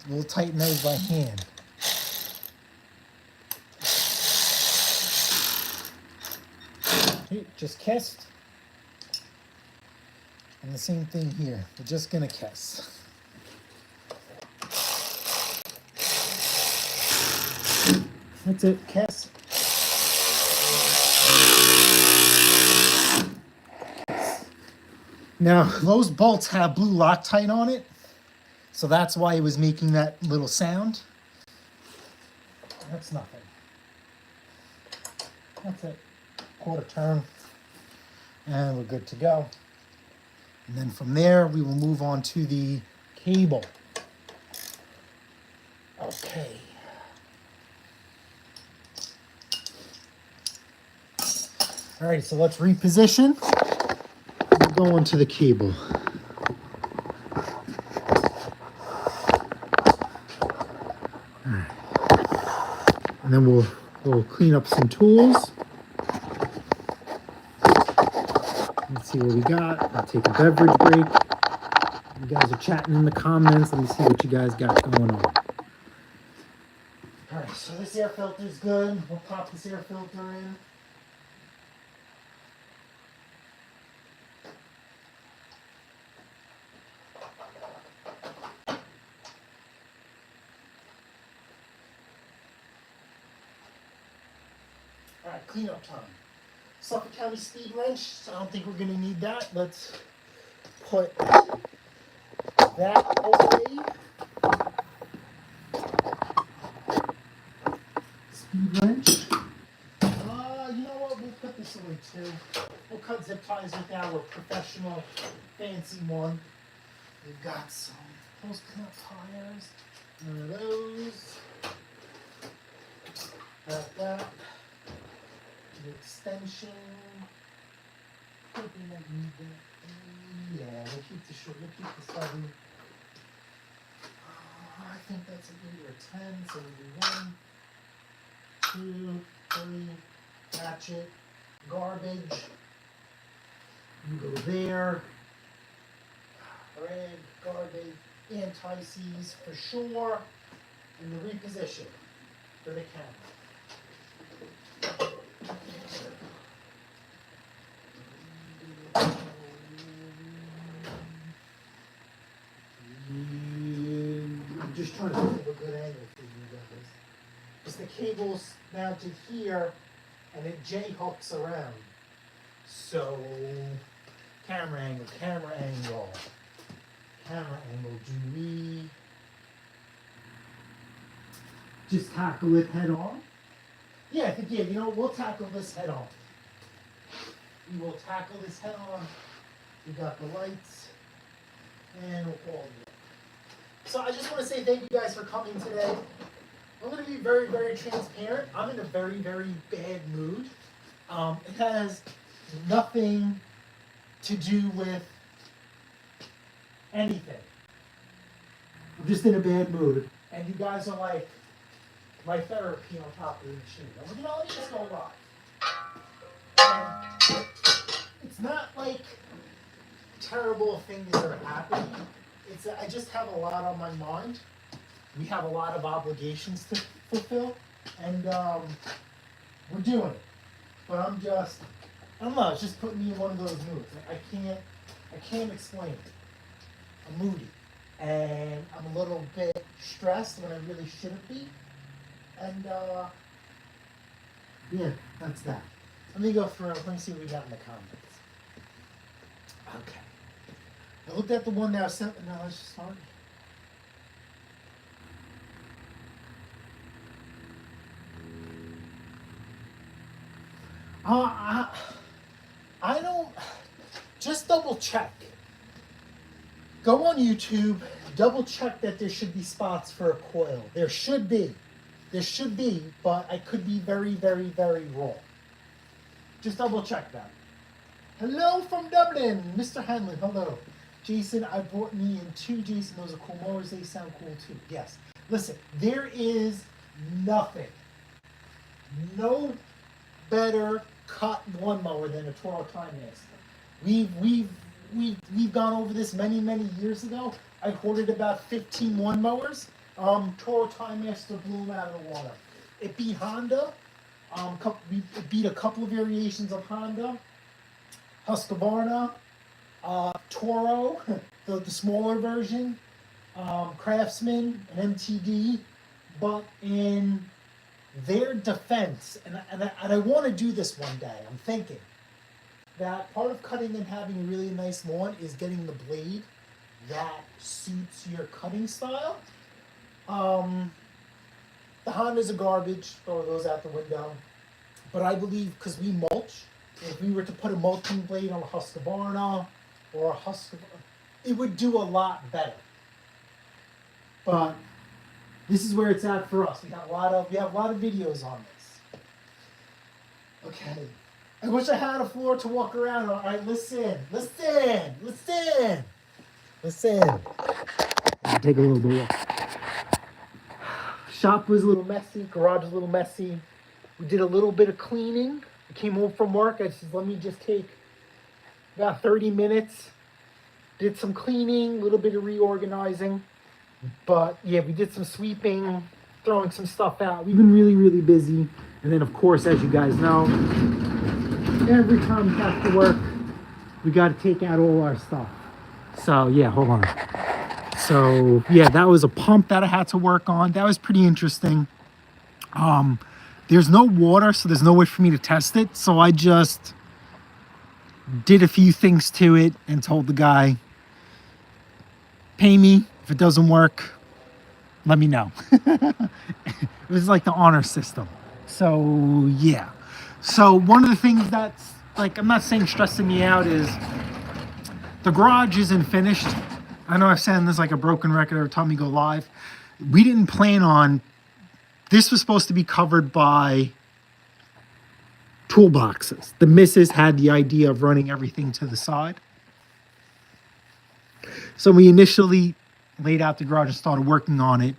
We'll tighten those by hand. Just kissed. And the same thing here. We're just going to kiss. That's it, kiss. Now, those bolts have blue Loctite on it, so that's why it was making that little sound. That's nothing. That's it. Quarter turn, and we're good to go. And then from there, we will move on to the cable. Okay. All right, so let's reposition. We'll go into the cable. All right. And then we'll clean up some tools. Let's see what we got. I'll take a beverage break. You guys are chatting in the comments. Let me see what you guys got going on. All right, so this air filter is good. We'll pop this air filter in. All right, cleanup time. Suffolk County speed wrench. So I don't think we're going to need that. Let's put that away. Speed wrench. You know what? We'll put this away too. We'll cut zip ties with our professional fancy one. We've got some post cleanup tires. One of those. Got that. The extension. Hoping I need that. Yeah, we'll keep the short. We'll keep the 7. I think that's a 8 or 10. So we'll do 1, 2, 3. Ratchet. Garbage. You go there. Red, garbage, anti-seize for sure, and the reposition for the camera. I'm just trying to think of a good angle for you guys. Because the cable's mounted here, and it J-hooks around. So, camera angle, camera angle. Camera angle, do we... just tackle it head on. Yeah, I think, yeah, you know, we'll tackle this head on. We will tackle this head on. We got the lights, and we'll call it. So I just want to say thank you guys for coming today. I'm going to be very, very transparent. I'm in a very, very bad mood. It has nothing to do with anything. I'm just in a bad mood. And you guys are like my therapy on top of the machine. I'm like, you know, let me just go live. And it's not like terrible things are happening. It's I just have a lot on my mind. We have a lot of obligations to fulfill, and we're doing it. But I don't know. It's just putting me in one of those moods. I can't explain it. I'm moody, and I'm a little bit stressed when I really shouldn't be. And yeah, that's that. Let me go through. Let me see what we got in the comments. Okay. I looked at the one that I sent. No, let's just start. I don't. Just double check. Go on YouTube. Double check that there should be spots for a coil. There should be. There should be, but I could be very, very, very wrong. Just double check that. Hello from Dublin, Mr. Hanlon. Hello. Jason, I brought me in two. Jason, those are cool mowers. They sound cool too. Yes. Listen, there is nothing, no better cut lawnmower than a Toro Timemaster. We've gone over this many, many years ago. I ordered about 15 lawnmowers. Toro Timemaster blew them out of the water. It beat Honda. It beat a couple of variations of Honda. Husqvarna, Toro, the smaller version, Craftsman, and MTD. But in their defense, and I want to do this one day, I'm thinking that part of cutting and having a really nice lawn is getting the blade that suits your cutting style. The Hondas are garbage, throw those out the window. But I believe because we mulch, if we were to put a mulching blade on a Husqvarna or a Husqvarna, it would do a lot better. But this is where it's at for us. We have a lot of videos on this. Okay. I wish I had a floor to walk around on. All right, listen. Take a little bit. Shop was a little messy. Garage was a little messy. We did a little bit of cleaning. I came home from work. I said, let me just take about 30 minutes. Did some cleaning, a little bit of reorganizing. But yeah, we did some sweeping, throwing some stuff out. We've been really, really busy. And then, of course, as you guys know, every time we have to work, we got to take out all our stuff. So yeah, hold on. So yeah, that was a pump that I had to work on. That was pretty interesting. There's no water, so there's no way for me to test it. So I just did a few things to it and told the guy, pay me. If it doesn't work, let me know. It was like the honor system. So yeah. So one of the things that's like, I'm not saying stressing me out, is the garage isn't finished. I know I've said this like a broken record every time we go live. We didn't plan on, this was supposed to be covered by toolboxes. The missus had the idea of running everything to the side. So we initially laid out the garage and started working on it.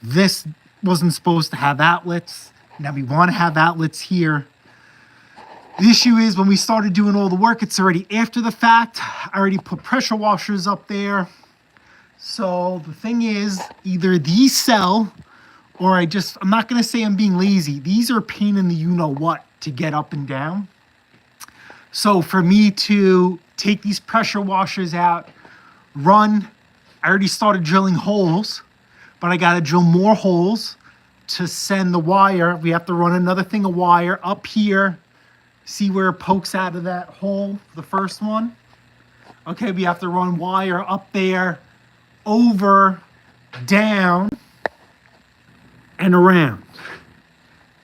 This wasn't supposed to have outlets. Now we want to have outlets here. The issue is when we started doing all the work, it's already after the fact. I already put pressure washers up there. So the thing is, either these sell, or I'm not going to say I'm being lazy. These are a pain in the you-know-what to get up and down. So for me to take these pressure washers out, I already started drilling holes, but I got to drill more holes to send the wire. We have to run another thing of wire up here. See where it pokes out of that hole, the first one? Okay, we have to run wire up there, over, down, and around.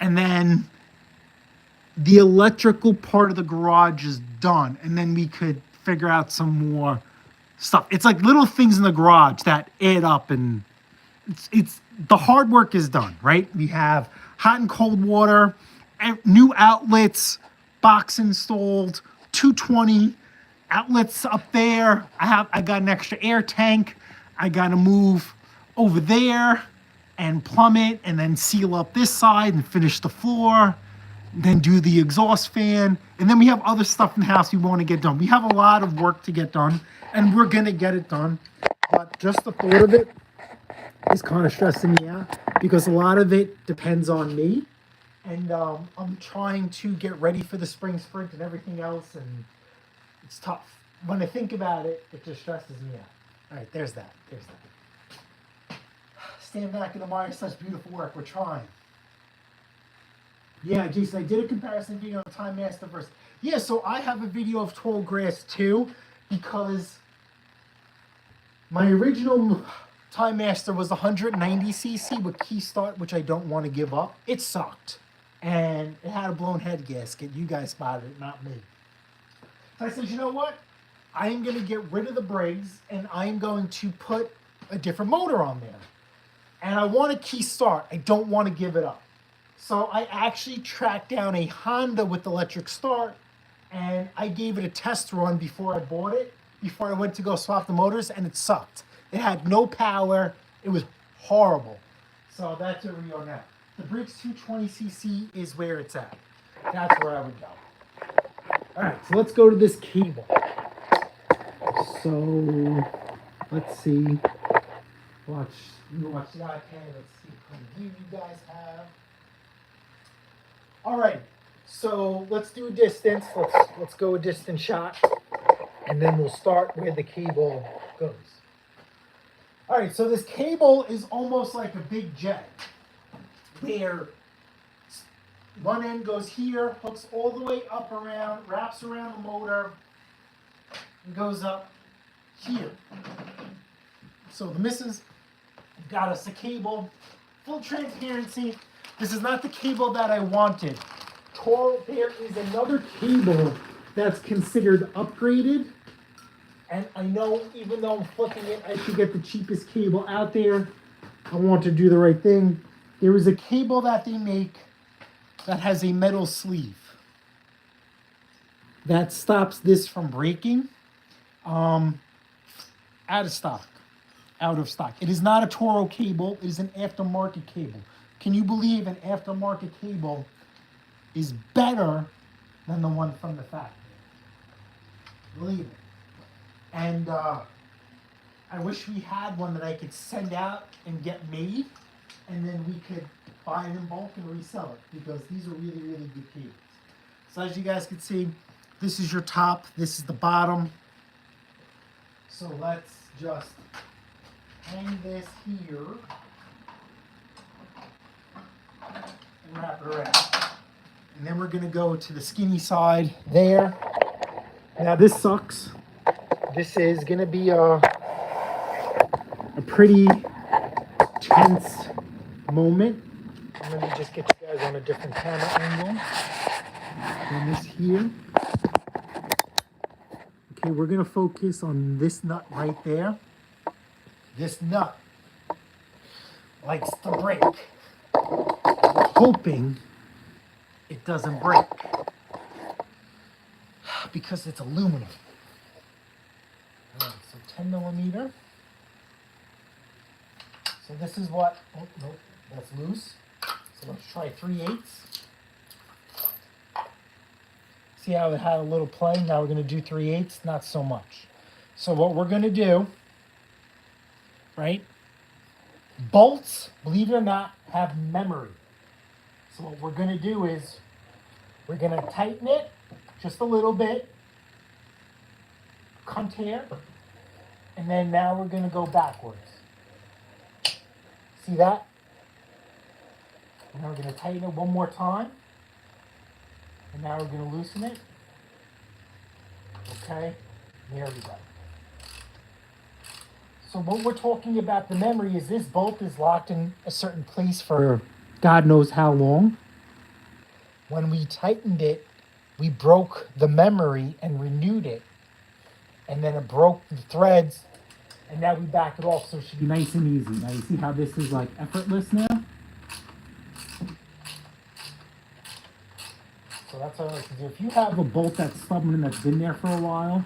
And then the electrical part of the garage is done. And then we could figure out some more stuff. It's like little things in the garage that add up, and it's the hard work is done, right? We have hot and cold water, new outlets, box installed, 220 outlets up there. I got an extra air tank. I got to move over there and plumb it, and then seal up this side and finish the floor, then do the exhaust fan, and then we have other stuff in the house we want to get done. We have a lot of work to get done, and we're gonna get it done. But just the thought of it is kind of stressing me out, because a lot of it depends on me, and I'm trying to get ready for the spring sprint and everything else, and it's tough. When I think about it, it just stresses me out. All right, there's that. Stand back in the mire, such beautiful work. We're trying. Yeah, Jason, I did a comparison video on Timemaster versus. Yeah, so I have a video of Toro grass too, because my original Timemaster was 190cc with key start, which I don't want to give up. It sucked, and it had a blown head gasket. You guys spotted it, not me. So I said, you know what? I am going to get rid of the brakes, and I am going to put a different motor on there. And I want a key start. I don't want to give it up. So I actually tracked down a Honda with electric start, and I gave it a test run before I bought it, before I went to go swap the motors, and it sucked. It had no power. It was horrible. So that's where we are now. The Briggs 220cc is where it's at. That's where I would go. All right, so let's go to this cable. So let's see. Watch the iPad. Let's see what kind of view you guys have. All right, so let's do a distance. Let's go a distance shot, and then we'll start where the cable goes. All right, so this cable is almost like a big jet, where one end goes here, hooks all the way up around, wraps around the motor, and goes up here. So the missus got us a cable. Full transparency, this is not the cable that I wanted. There is another cable that's considered upgraded. And I know, even though I'm flipping it, I should get the cheapest cable out there. I want to do the right thing. There is a cable that they make that has a metal sleeve that stops this from breaking. Out of stock. It is not a Toro cable. It is an aftermarket cable. Can you believe an aftermarket cable is better than the one from the factory? Believe it. And I wish we had one that I could send out and get made, and then we could buy it in bulk and resell it, because these are really, really good cables. So as you guys can see, this is your top, this is the bottom. So let's just hang this here and wrap it around. And then we're gonna go to the skinny side there. Now this sucks. This is gonna be a pretty tense moment. Let me just get you guys on a different camera angle. And this here. Okay, we're gonna focus on this nut right there. This nut likes to break. We're hoping it doesn't break, because it's aluminum. All right, so 10 millimeter. So this is what, oh, no, that's loose. So let's try 3/8. See how it had a little play? Now we're gonna do 3/8, not so much. So what we're gonna do, right? Bolts, believe it or not, have memory. So what we're gonna do is, we're gonna tighten it just a little bit, contour, and then now we're gonna go backwards. See that? And now we're gonna tighten it one more time. And now we're gonna loosen it. Okay, there we go. So what we're talking about, the memory, is this bolt is locked in a certain place for God knows how long. When we tightened it, we broke the memory and renewed it. And then it broke the threads, and now we back it off so it should be nice and easy. Now you see how this is like effortless now? So that's what I like to do. If you have a bolt that's stubborn and that's been there for a while,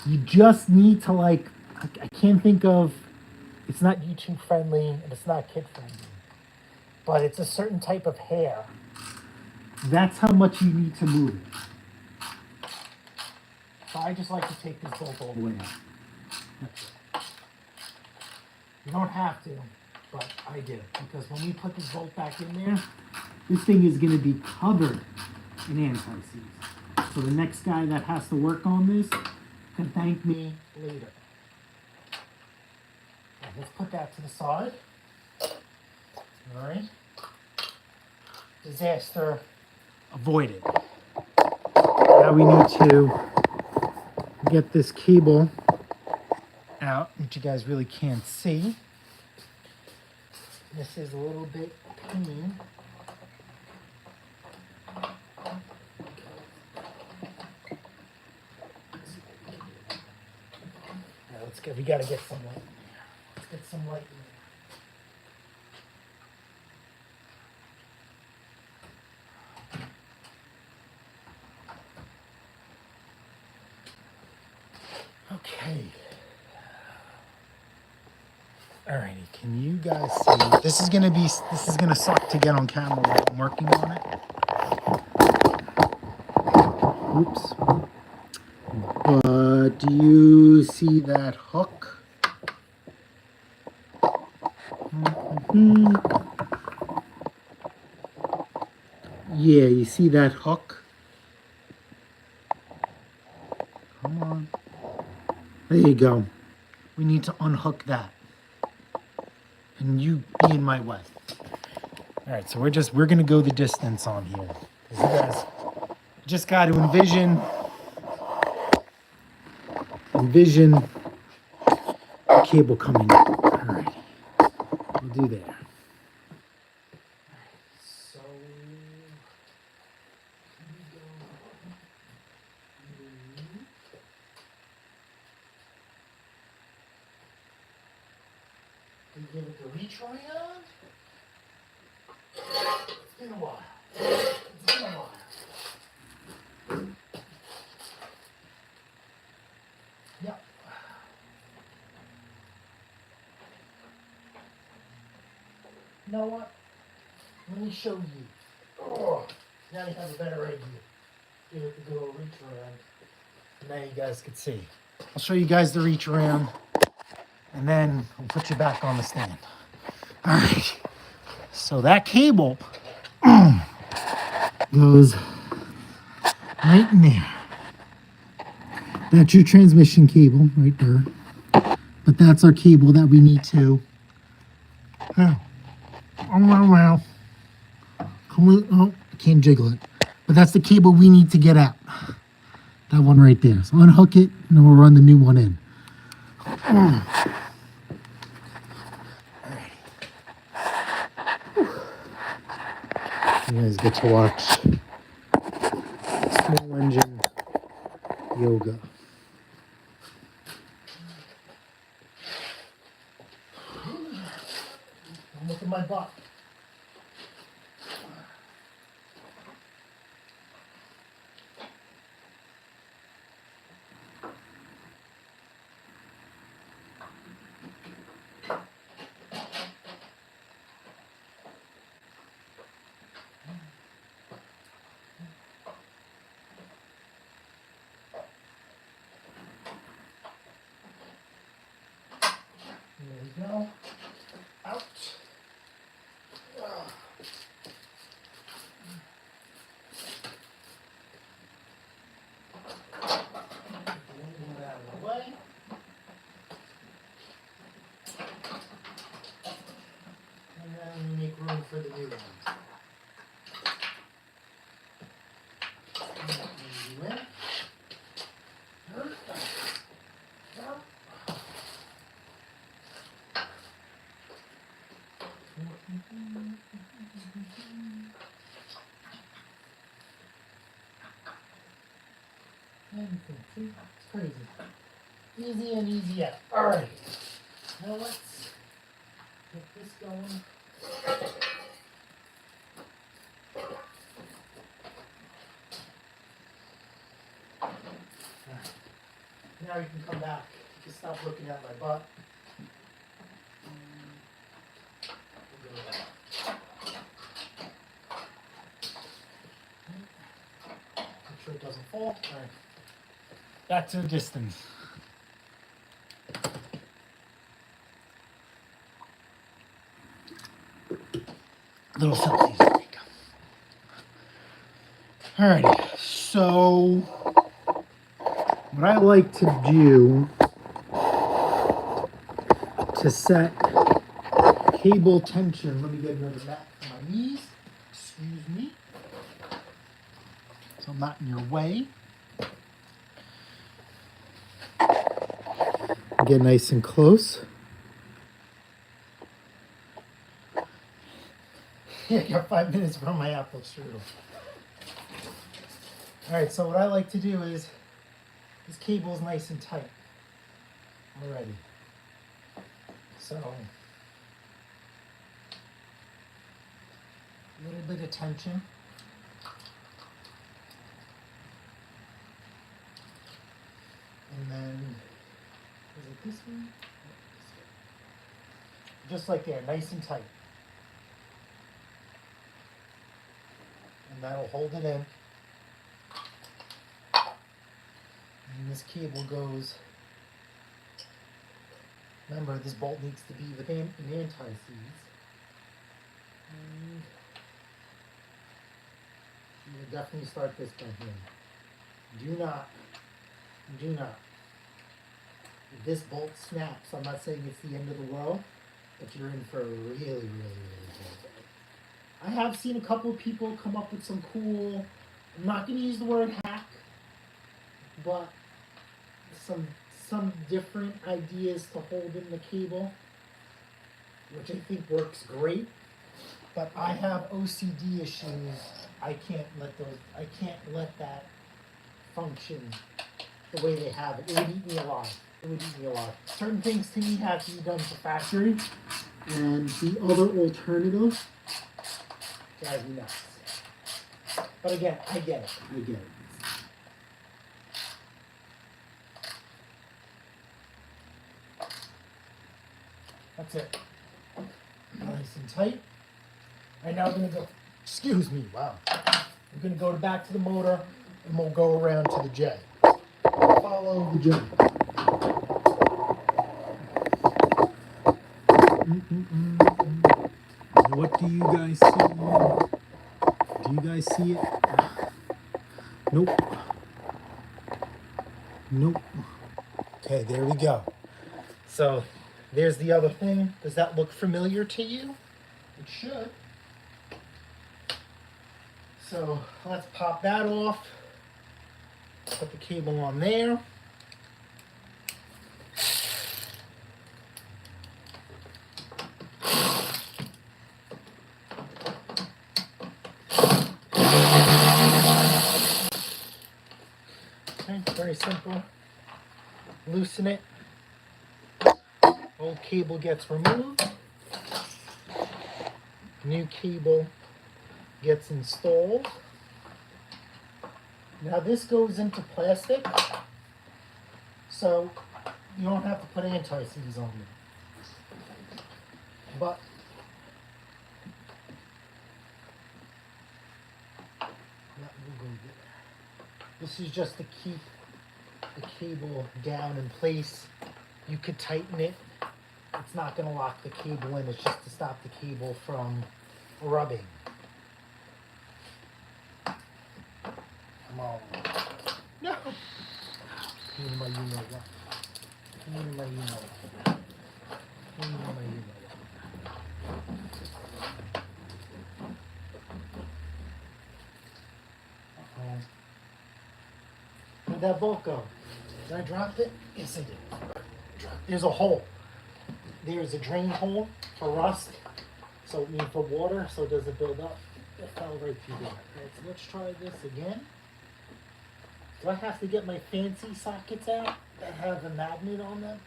you just need to I can't think of, it's not YouTube friendly and it's not kid friendly, but it's a certain type of hair. That's how much you need to move it. So I just like to take this bolt all the way out. That's it. You don't have to, but I did. Because when we put this bolt back in there, this thing is going to be covered in anti-seize. So the next guy that has to work on this can thank me later. Right, let's put that to the side. All right. Disaster avoided. Now we need to get this cable out, which you guys really can't see. This is a little bit pain. Now we gotta get some light in there. Let's get some light in there. Okay. Alrighty, can you guys see? This is gonna suck to get on camera while I'm working on it. Oops. But do you see that hook? Yeah, you see that hook? Come on. There you go. We need to unhook that. And you be in my way. All right, so we're gonna go the distance on here. You guys just got to envision the cable coming. All right, we'll do that. So we give it the retry on. It's been a while. It's been a while. Yep. You know what? Let me show you. Oh, now you have a better idea. Give it the good old reach around. And now you guys can see. I'll show you guys the reach around, and then we'll put you back on the stand. All right. So that cable goes right in there. That's your transmission cable right there. But that's our cable that we need to. Oh, wow. Oh, I can't jiggle it. But that's the cable we need to get out. That one right there. So unhook it, and then we'll run the new one in. You guys get to watch small engine yoga. Look at my butt. anything. See, it's crazy. Easy and easy out. All right. Now let's get this going. Now you can come back. You can stop looking at my butt. We'll go back. Make sure it doesn't fall. All right. Back to the distance. Little selfies. There you go. Alrighty. So what I like to do to set cable tension, let me get another mat for my knees. Excuse me. So I'm not in your way. Get nice and close. Yeah, I got 5 minutes from my apple strudel. Alright, so what I like to do is this cable is nice and tight already. So a little bit of tension. And then, is it this way? Just like there, nice and tight. And that'll hold it in. And this cable goes, remember this bolt needs to be with an anti-seize. And you will definitely start this by hand. Do not, if this bolt snaps, I'm not saying it's the end of the world, but you're in for a really, really, really bad day. I have seen a couple of people come up with some cool, I'm not going to use the word hack, but some different ideas to hold in the cable, which I think works great. But I have OCD issues. I can't let that function the way they have it. It would eat me alive. Certain things to me have to be done to factory, and the other alternative drives me nuts. But again, I get it. That's it. Nice and tight. Right now we're gonna go, excuse me, wow. We're gonna go back to the motor and we'll go around to the J. Follow the J. What do you guys see? Do you guys see it? Nope. Okay, there we go. So there's the other thing. Does that look familiar to you? It should. So let's pop that off. Put the cable on there. Okay, very simple. Loosen it. Old cable gets removed. New cable gets installed. Now this goes into plastic, so you don't have to put anti-seize on it. But that will go there. This is just to keep the cable down in place. You could tighten it. It's not going to lock the cable in. It's just to stop the cable from rubbing. Come on. No. You know what. Uh-oh. Where'd that bolt go? Did I drop it? Yes, I did. There's a hole. There's a drain hole for rust. So it means for water, so it doesn't build up. It fell right through there. Alright, so let's try this again. Do I have to get my fancy sockets out that have a magnet on them?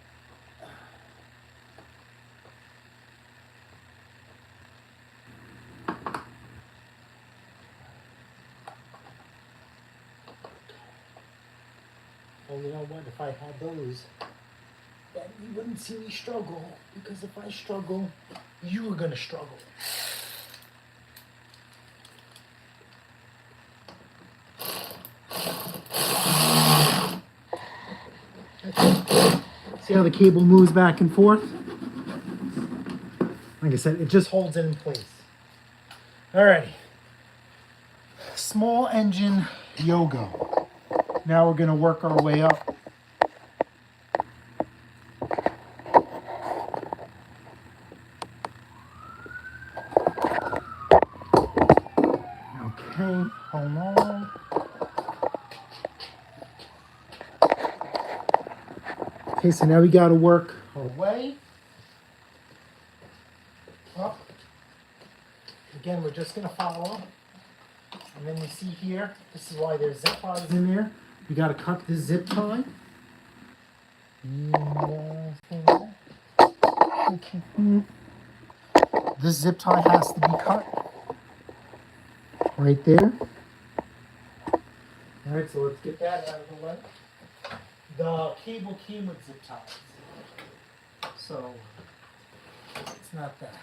Well, you know what? If I had those, then you wouldn't see me struggle. Because if I struggle, you are going to struggle. See how the cable moves back and forth? Like I said, it just holds it in place. Alrighty. Small engine yoga. Now we're going to work our way up. Okay, hold on. Okay, so now we got to work our way up. Again, we're just going to follow. And then you see here, this is why there's zip ties in there. We got to cut this zip tie. This zip tie has to be cut right there. All right, so let's get that out of the way. The cable came with zip ties, so it's not that.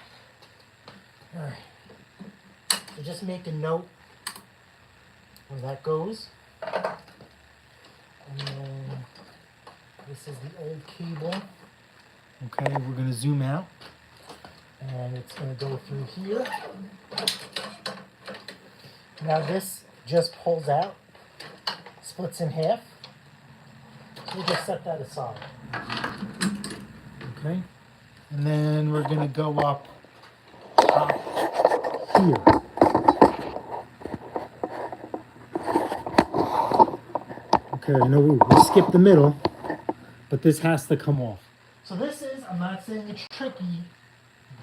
All right, so just make a note where that goes. And then this is the old cable. Okay, we're gonna zoom out. And it's gonna go through here. Now this just pulls out, splits in half. We'll just set that aside. Okay, and then we're gonna go up top here. Okay, I know we skipped the middle, but this has to come off. So this is, I'm not saying it's tricky,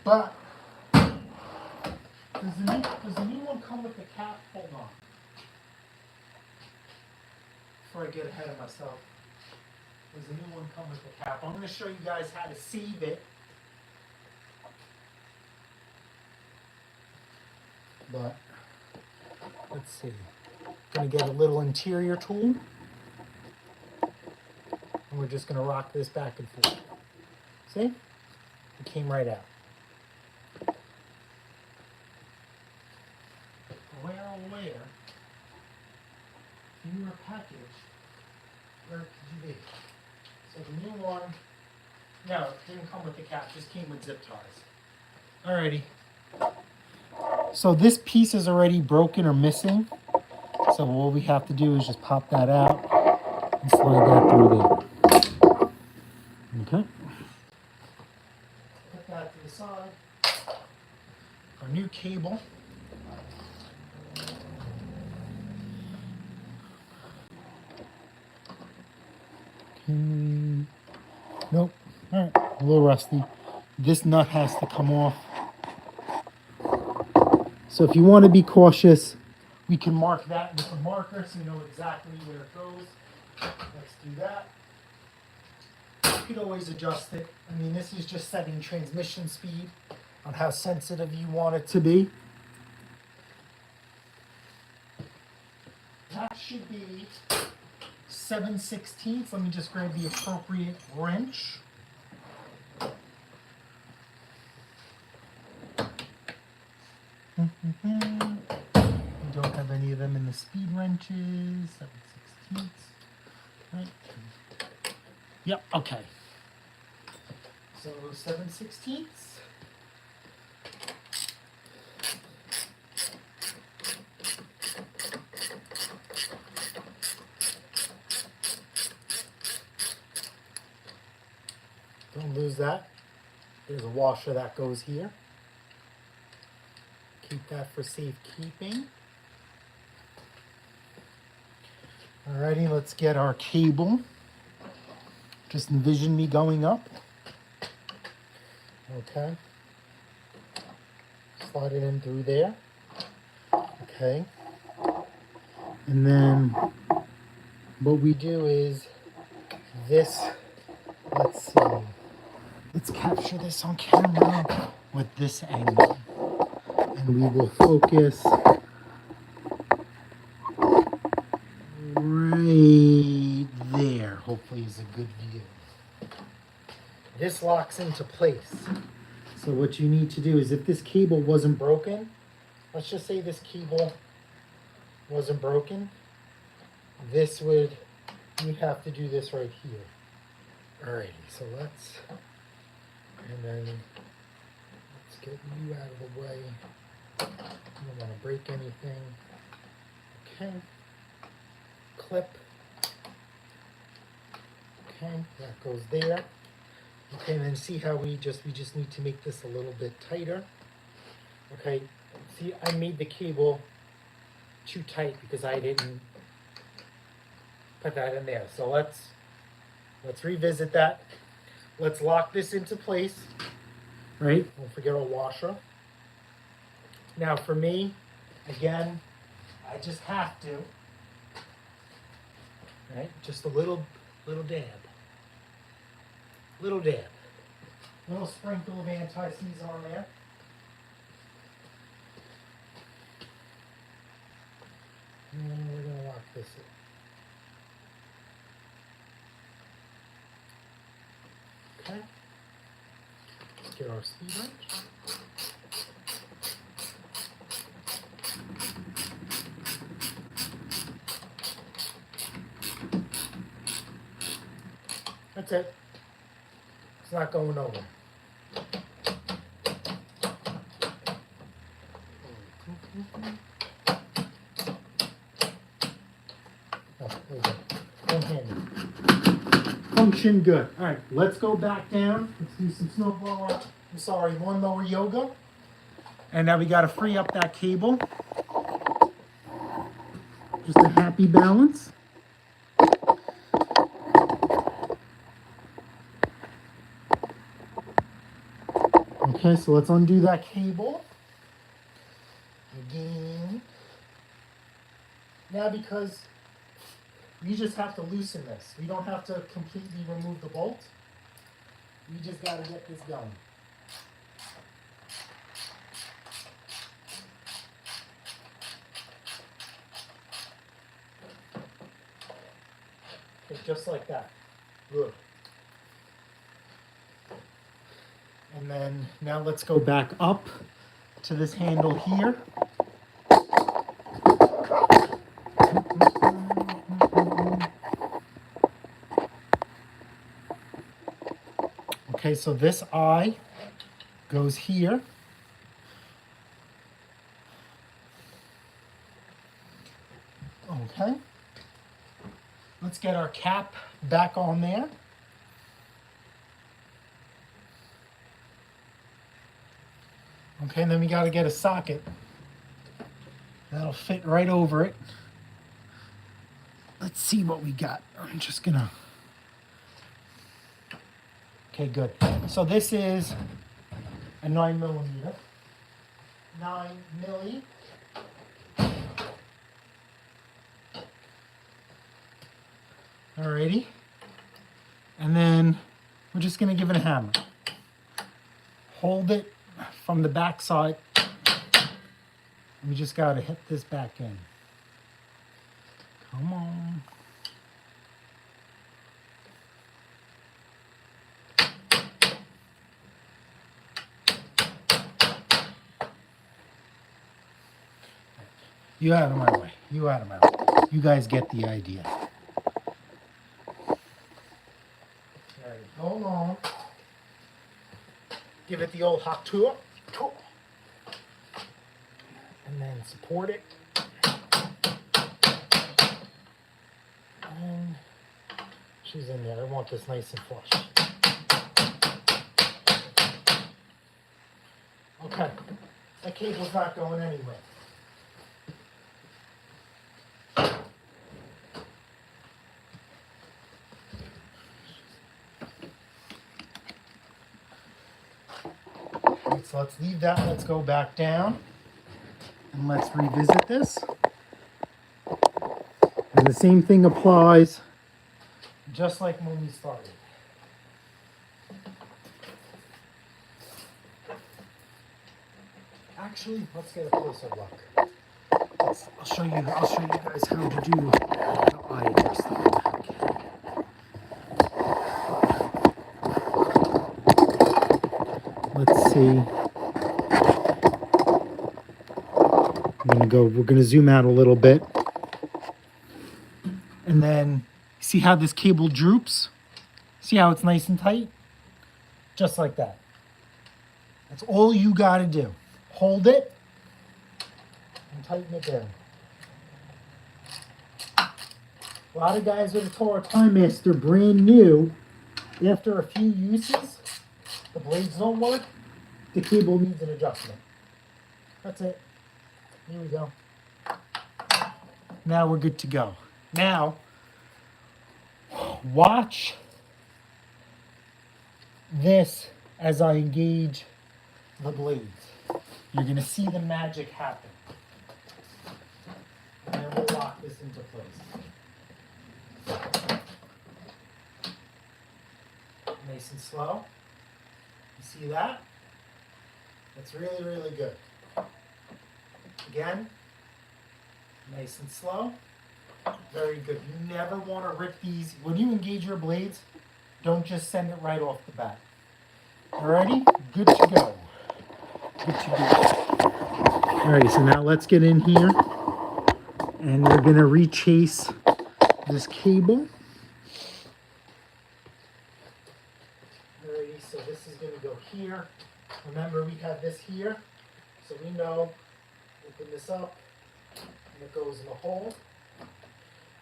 but does the new one come with the cap? Hold on. Before I get ahead of myself. Does the new one come with the cap? I'm going to show you guys how to save it. But, let's see. Going to get a little interior tool. And we're just going to rock this back and forth. See? It came right out. Where in your package, where could you be? So the new one, no, it didn't come with the cap, just came with zip ties. Alrighty. So this piece is already broken or missing. So all we have to do is just pop that out and slide that through there. Okay. Put that to the side. Our new cable. Nope. All right. A little rusty. This nut has to come off. So if you want to be cautious, we can mark that with a marker so you know exactly where it goes. Let's do that. You could always adjust it. I mean, this is just setting transmission speed on how sensitive you want it to be. That should be 7/16. Let me just grab the appropriate wrench. We don't have any of them in the speed wrenches. 7/16. Right. Yep, okay. So 7/16. Don't lose that. There's a washer that goes here. Keep that for safekeeping. Alrighty, let's get our cable. Just envision me going up. Okay. Slide it in through there. Okay. And then what we do is this, let's see, let's capture this on camera with this angle. And we will focus right there. Hopefully is a good view. This locks into place. So what you need to do is if this cable wasn't broken, let's just say this cable wasn't broken, you'd have to do this right here. Alrighty, so and then let's get you out of the way. You don't want to break anything. Okay. Clip. Okay, that goes there. Okay, and then see how we just need to make this a little bit tighter. Okay, see I made the cable too tight because I didn't put that in there. So let's revisit that. Let's lock this into place. Right? Don't forget our washer. Now for me, again, I just have to. Right? Just a little dab. Little dab. Little sprinkle of anti-seize on there. And then we're going to lock this in. Okay. Let's get our speed wrench. That's it. It's not going over. Oh, there we go. One-handed. Function good. All right, let's go back down. Let's do some lawnmower yoga. And now we got to free up that cable. Just a happy balance. Okay, so let's undo that cable. Again. Now because we just have to loosen this. We don't have to completely remove the bolt. We just got to get this going. Okay, just like that. Good. And then now let's go back up to this handle here. Okay, so this eye goes here. Okay. Let's get our cap back on there. Okay, and then we got to get a socket that'll fit right over it. Let's see what we got. I'm just gonna. Okay, good. So this is a 9mm. 9 milli. Alrighty. And then we're just gonna give it a hammer. Hold it from the back side. We just gotta hit this back in. Come on. You out of my way. You out of my way. You guys get the idea. All right, hold on. Give it the old hot tour. And then support it. And she's in there. I want this nice and flush. Okay. That cable's not going anywhere. So let's leave that. Let's go back down. And let's revisit this. And the same thing applies just like when we started. Actually, let's get a closer look. I'll show you guys how to do the eye adjustment. Let's see. We're gonna zoom out a little bit. And then see how this cable droops? See how it's nice and tight? Just like that. That's all you gotta do. Hold it and tighten it down. A lot of guys with a Toro Timemaster brand new, after a few uses, the blades don't work, the cable needs an adjustment. That's it. Here we go. Now we're good to go. Now, watch this as I engage the blades. You're going to see the magic happen. And then we'll lock this into place. Nice and slow. You see that? That's really, really good. Again, nice and slow. Very good. You never want to rip these. When you engage your blades, don't just send it right off the bat. Alrighty? Good to go. Good to go. Alrighty, so now let's get in here and we're going to rechace this cable. Alrighty, so this is going to go here. Remember, we have this here, so we know, open this up, and it goes in the hole.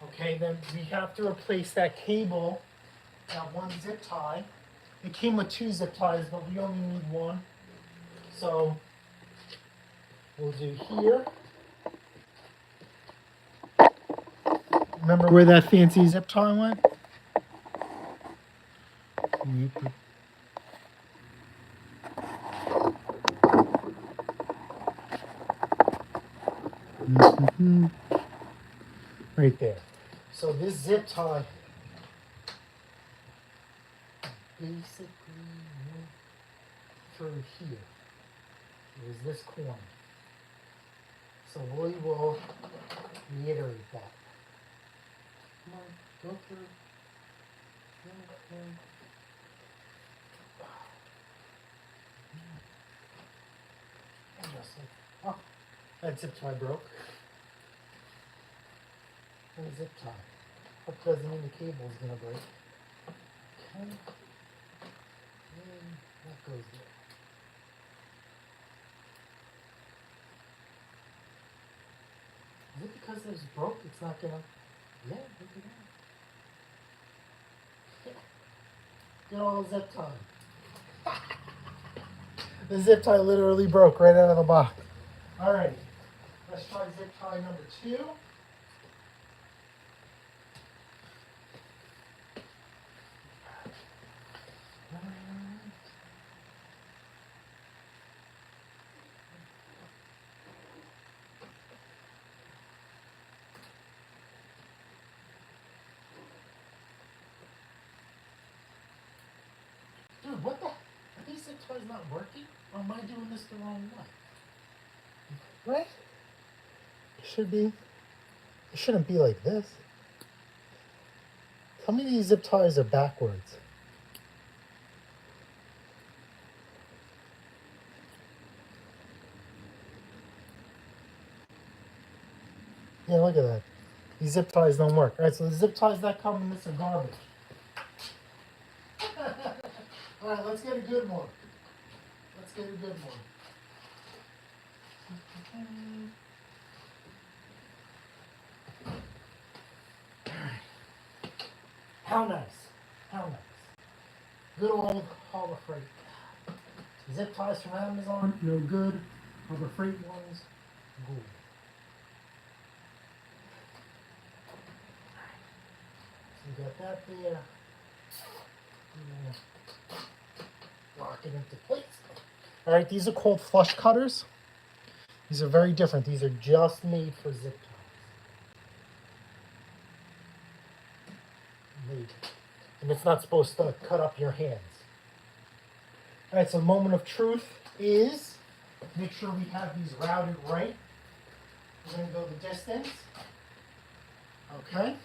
Okay, then we have to replace that cable, that one zip tie. It came with 2 zip ties, but we only need 1. So we'll do here. Remember where that fancy zip tie went? Right there. So this zip tie basically went through here. It was this corner. So we will reiterate that. Come on, go through. Oh, that zip tie broke. And zip tie. That doesn't mean the cable is going to break. Okay. And that goes there. Is it because it's broke? It's not going to... Yeah, look at that. Get all the zip tie. The zip tie literally broke right out of the box. Alrighty. Let's try zip tie number 2. Dude, what the? Are these zip ties not working? Or am I doing this the wrong way? Right? It should be. It shouldn't be like this. How many of these zip ties are backwards? Yeah, look at that. These zip ties don't work. Alright, so the zip ties that come in this are garbage. Alright, let's get a good one. Let's get a good one. How nice. How nice. Good old Harbor Freight. Zip ties from Amazon, no good. Harbor Freight ones, good. So you got that there. Lock it into place. Alright, these are called flush cutters. These are very different. These are just made for zip ties. maybe. And it's not supposed to cut up your hands. All right, so moment of truth is make sure we have these routed right. We're going to go the distance. Okay.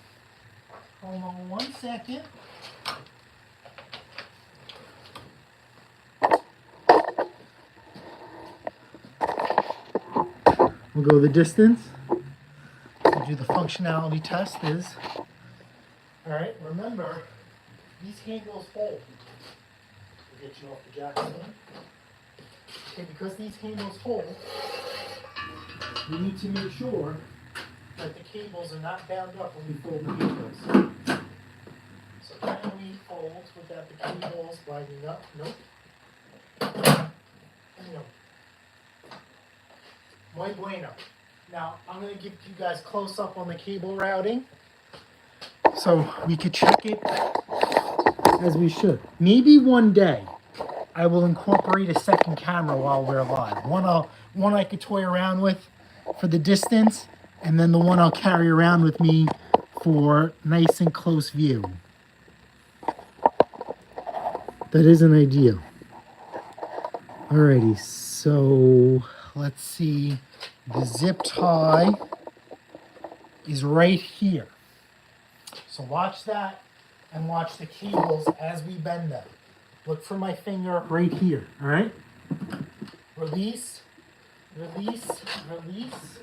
Hold on 1 second. We'll go the distance. We'll do the functionality test is, all right, remember, these handles hold. We'll get you off the jack stand. Okay, because these handles hold, we need to make sure that the cables are not bound up when we fold the cables. So can we fold without the cables lining up? Nope. No. Muy bueno. Now, I'm going to give you guys close up on the cable routing so we could check it as we should. Maybe one day I will incorporate a second camera while we're live. One I could toy around with for the distance, and then the one I'll carry around with me for nice and close view. That is an idea. Alrighty, so let's see. The zip tie is right here. So watch that and watch the cables as we bend them. Look for my finger right here, all right? Release, release, release.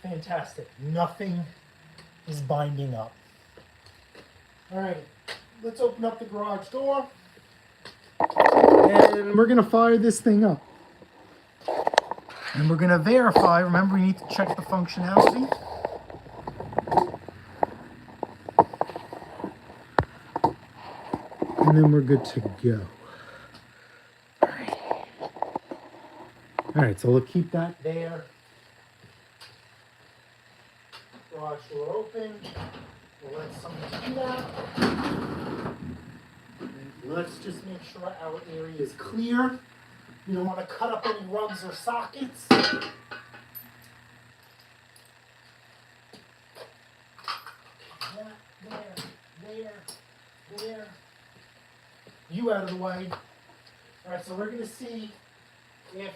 Fantastic. Nothing is binding up. All right, let's open up the garage door. And we're gonna fire this thing up. And we're gonna verify, remember we need to check the functionality. And then we're good to go. All right, so we'll keep that there. Garage door open. We'll let someone do that. Let's just make sure our area is clear. You don't want to cut up any rugs or sockets. There. You out of the way. All right, so we're going to see if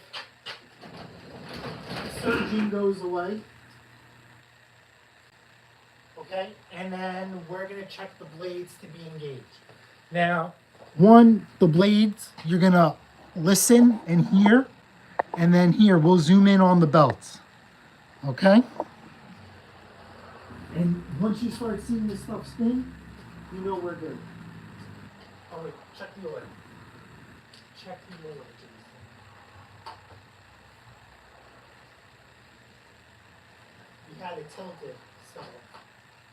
the surging goes away. Okay, and then we're going to check the blades to be engaged. Now, the blades, you're going to listen and hear, and then here, we'll zoom in on the belts. Okay? And once you start seeing this stuff spin, you know we're good. Oh wait, check the oil. Check the oil. We had it tilted, so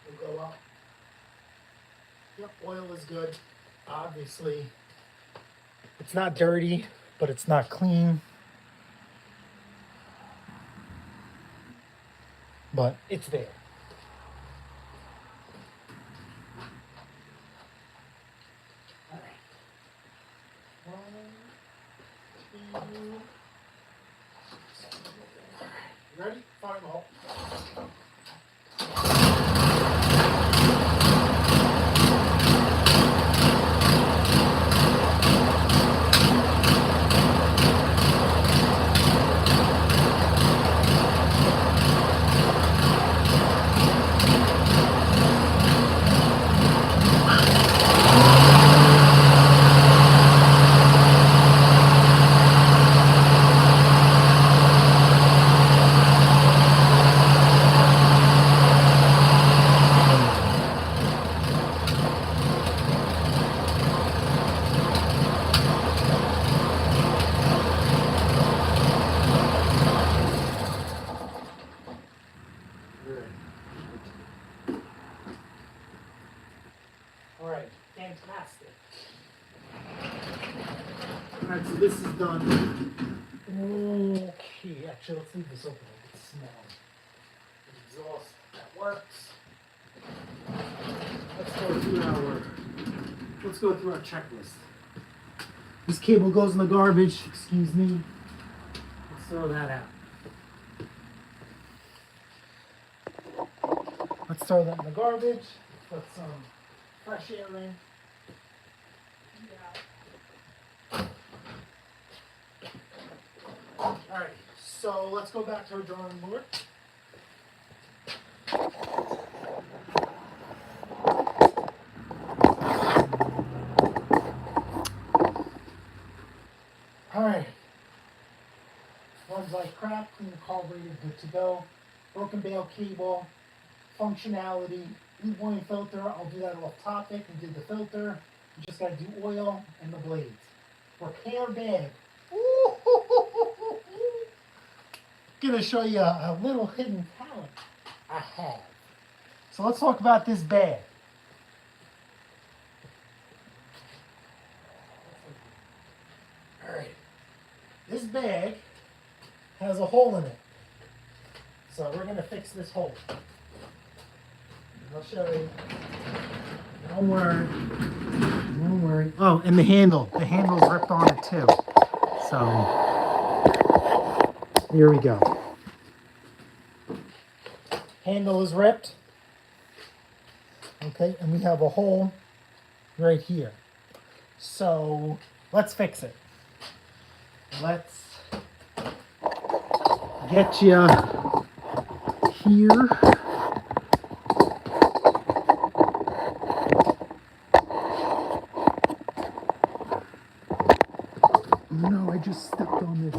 we'll go up. Yep, oil is good. Obviously, it's not dirty, but it's not clean. But it's there. Ready? Fire ball. All right, fantastic. All right, so this is done. Okay, actually, let's leave this open. I can smell the exhaust. That works. Let's go through our checklist. This cable goes in the garbage. Excuse me. Let's throw that out. Let's throw that in the garbage. Put some fresh air in. Alright, so let's go back to our drawing board. Alright. Runs like crap, clean the carburetor, good to go. Broken bale cable, functionality, blue boiling filter. I'll do that off topic. We did the filter. You just gotta do oil and the blades. Repair bag. Gonna show you a little hidden talent I have. So let's talk about this bag. Alright. This bag has a hole in it. So we're gonna fix this hole. I'll show you. Don't worry. Don't worry. Oh, and the handle. The handle's ripped on it too. So here we go. Handle is ripped. Okay, and we have a hole right here. So let's fix it. Let's get you here. No, I just stepped on this.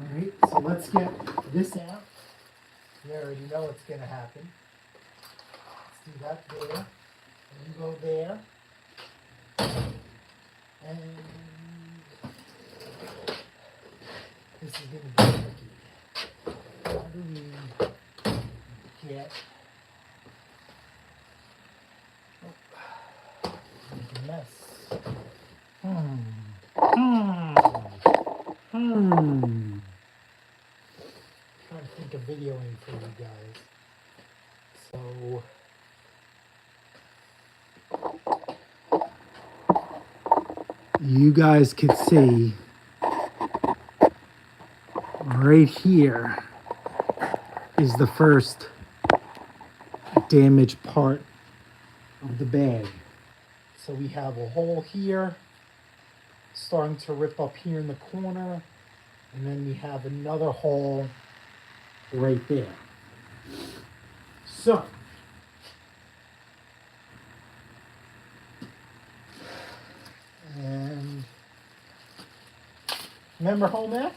Alright, so let's get this out. You already know what's going to happen. Let's do that there. And you go there. And this is going to be tricky. How do we get... Make a mess. Trying to think of videoing for you guys. So you guys could see right here is the first damaged part of the bag. So we have a hole here, starting to rip up here in the corner, and then we have another hole right there. So, and remember home ec?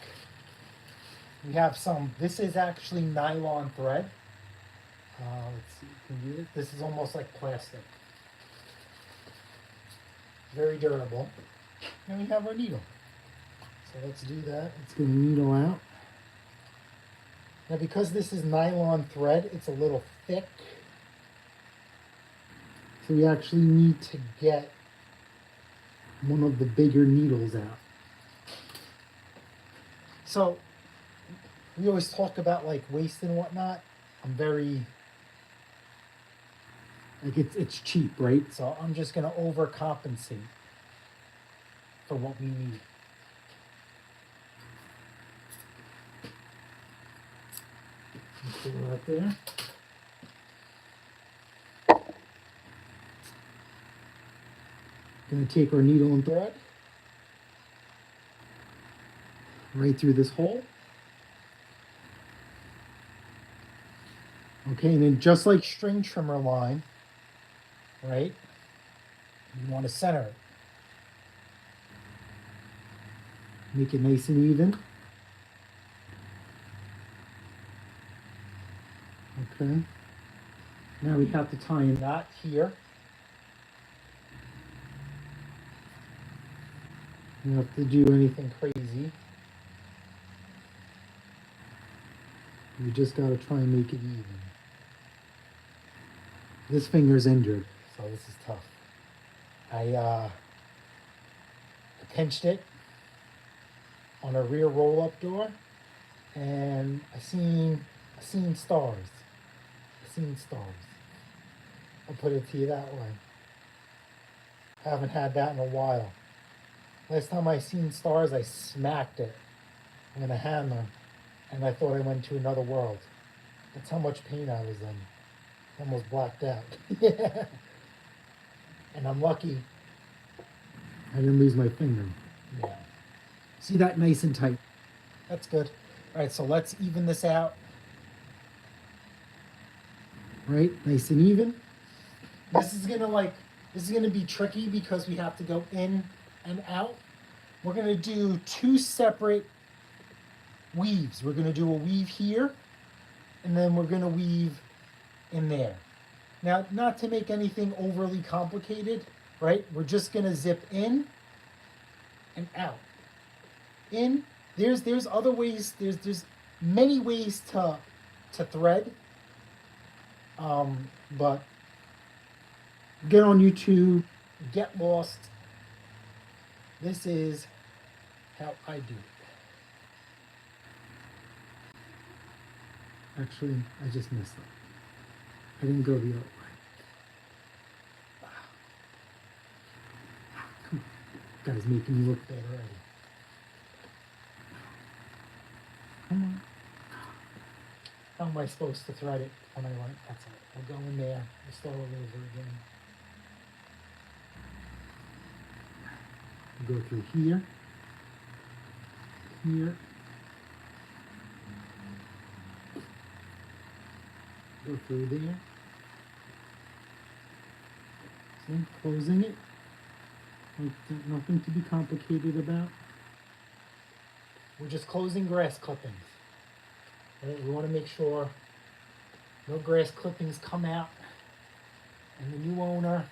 We have some, this is actually nylon thread. Let's see, can you, this is almost like plastic. Very durable. And we have our needle. So let's do that. Let's get a needle out. Now because this is nylon thread, it's a little thick. So we actually need to get one of the bigger needles out. So we always talk about like waste and whatnot. I'm very, like it's cheap, right? So I'm just gonna overcompensate for what we need. Put it right there. Gonna take our needle and thread right through this hole. Okay, and then just like string trimmer line, right? You want to center it. Make it nice and even. Okay. Now we have to tie a knot here. You don't have to do anything crazy. You just got to try and make it even. This finger's injured, so this is tough. I pinched it on a rear roll-up door, and I seen stars. I seen stars. I'll put it to you that way. Haven't had that in a while. Last time I seen stars, I smacked it I'm gonna hammer, and I thought I went to another world. That's how much pain I was in. I almost blacked out. Yeah. And I'm lucky I didn't lose my finger. Yeah. See that nice and tight. That's good. All right, so let's even this out. Right, nice and even. This is gonna be tricky because we have to go in and out. We're gonna do two separate weaves. We're gonna do a weave here, and then we're gonna weave in there. Now, not to make anything overly complicated, right? We're just gonna zip in and out. In, there's other ways, there's many ways to thread. But get on YouTube, get lost. This is how I do it. Actually, I just messed up. I didn't go the other way. Come on. Guys making me look better already. Come on. How am I supposed to thread it when I want? That's it. We'll go in there. We'll start all over again. We'll go through here. Here. Go through there. See, closing it. Nothing to be complicated about. We're just closing grass clippings. Right? We want to make sure no grass clippings come out, and the new owner,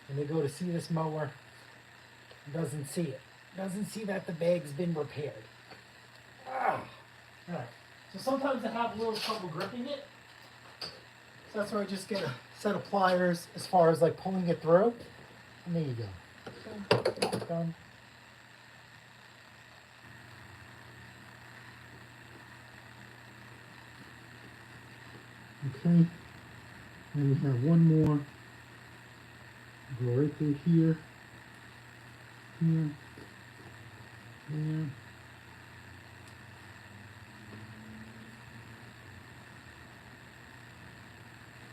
when they go to see this mower, doesn't see it. Doesn't see that the bag's been repaired. All right. So sometimes I have a little trouble gripping it. So that's where I just get a set of pliers as far as like pulling it through. And there you go. Okay, done. Okay. And we have one more. Go right through here. Here. There.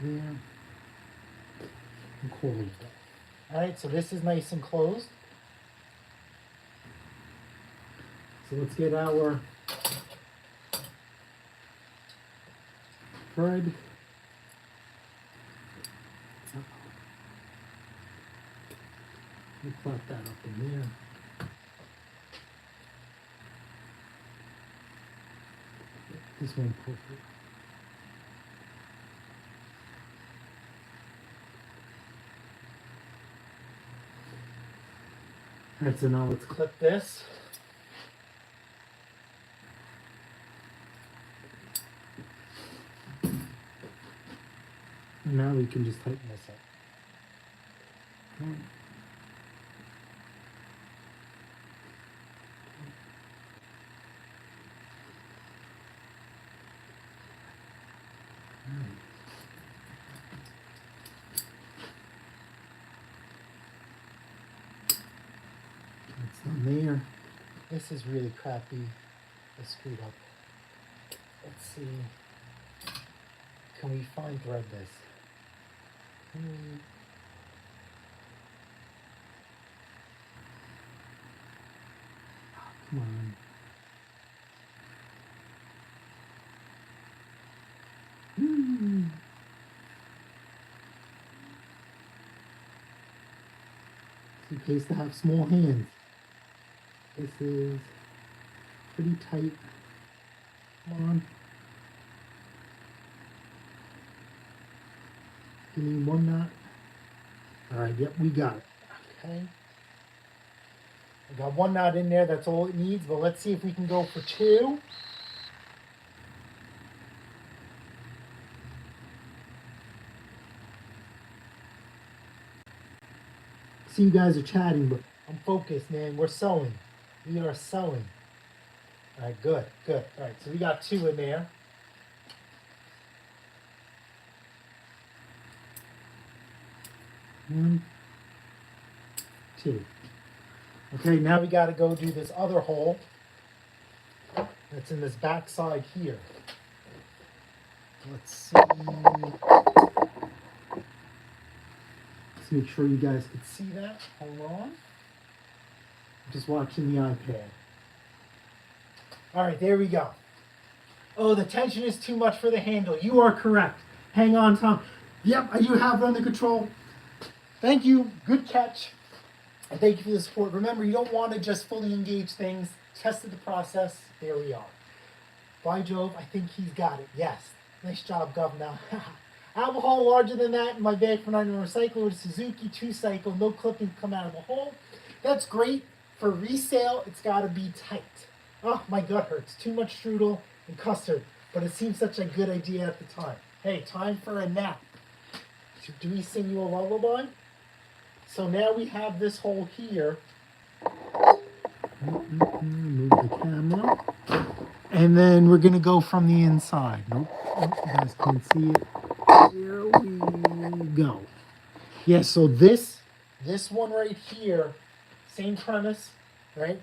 There. And close that. Alright, so this is nice and closed. So let's get our thread. We'll plop that up in there. This one perfect. Alright, so now let's clip this. And now we can just tighten this up. That's done there. This is really crappy. I screwed up. Let's see. Can we fine thread this? Come on. It's in case to have small hands. This is pretty tight. Come on. Give me one knot. All right, yep, we got it. Okay. I got one knot in there, that's all it needs, but let's see if we can go for two. See, you guys are chatting, but I'm focused, man. We're sewing. We are sewing. All right, good, good. All right, so we got two in there. One, two. Okay, now we got to go do this other hole. That's in this back side here. Let's see. Let's make sure you guys can see that. Hold on. I'm just watching the iPad. All right, there we go. Oh, the tension is too much for the handle. You are correct. Hang on, Tom. Yep, I do have it under control. Thank you. Good catch. And thank you for the support. Remember, you don't want to just fully engage things. Tested the process. There we are. By Jove, I think he's got it. Yes. Nice job, Governor. I have a hole larger than that in my bag for 9 recycle with Suzuki 2-cycle. No clipping come out of the hole. That's great. For resale, it's got to be tight. Oh, my gut hurts. Too much strudel and custard. But it seemed such a good idea at the time. Hey, time for a nap. Do we sing you a lullaby? So now we have this hole here. Move the camera. And then we're going to go from the inside. Nope, you guys can't see it. Here we go. Yeah, so this one right here, same premise, right?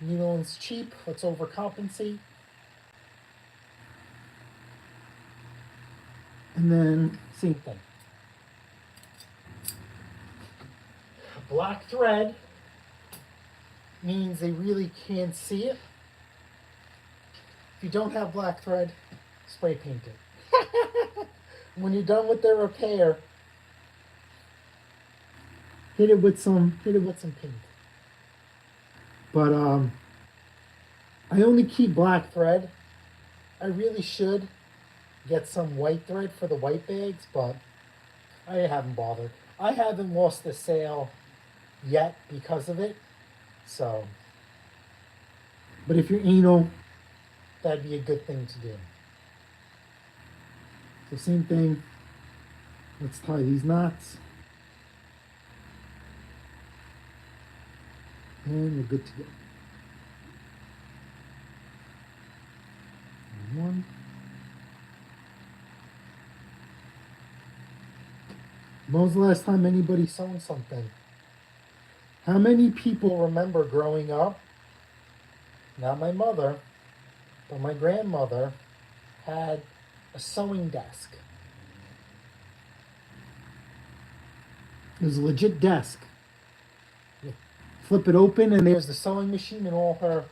Needle's cheap. Let's overcompensate. And then same thing. Black thread means they really can't see it. If you don't have black thread, spray paint it. When you're done with the repair, hit it with some paint. But I only keep black thread. I really should get some white thread for the white bags, but I haven't bothered. I haven't lost the sale yet because of it. So, but if you're anal, that'd be a good thing to do. So same thing. Let's tie these knots. And we're good to go. One. When was the last time anybody sewn something? How many people remember growing up? Not my mother, but my grandmother had a sewing desk. It was a legit desk. You flip it open and there's the sewing machine and all her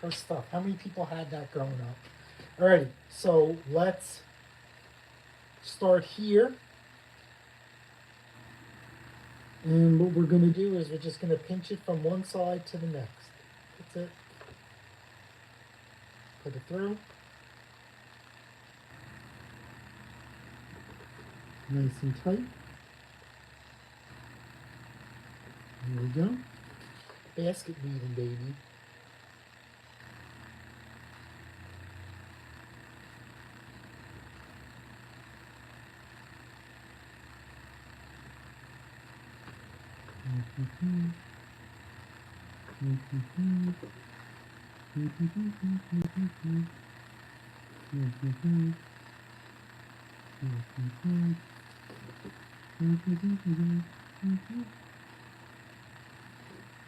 stuff. How many people had that growing up? Alrighty, so let's start here. And what we're going to do is we're just going to pinch it from one side to the next. That's it. Put it through. Nice and tight. There we go. Basket weaving, baby.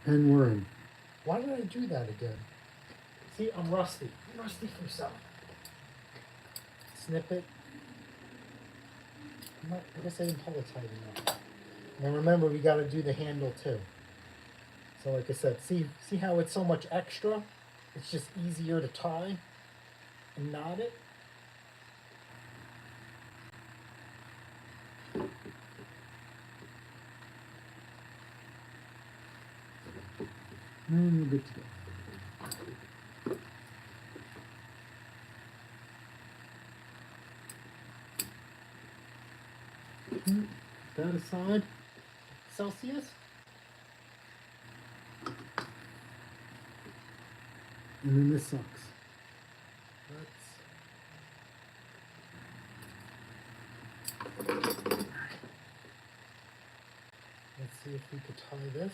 And we're in. Why did I do that again? See, I'm rusty. I'm rusty from some. Snip it. I guess I didn't pull it tight enough. Now remember, we got to do the handle too. So like I said, see how it's so much extra? It's just easier to tie and knot it. And we're good to go. That aside, Celsius. And then this sucks. Let's see if we could tie this.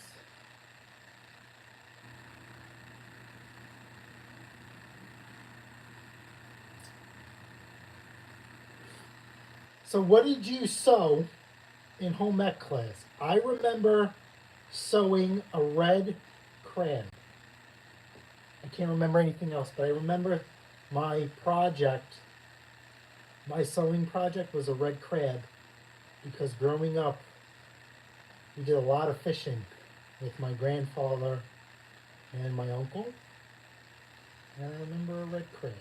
So what did you sew in home ec class? I remember sewing a red crayon. I can't remember anything else, but I remember my project, my sewing project was a red crab because growing up, we did a lot of fishing with my grandfather and my uncle. And I remember a red crab.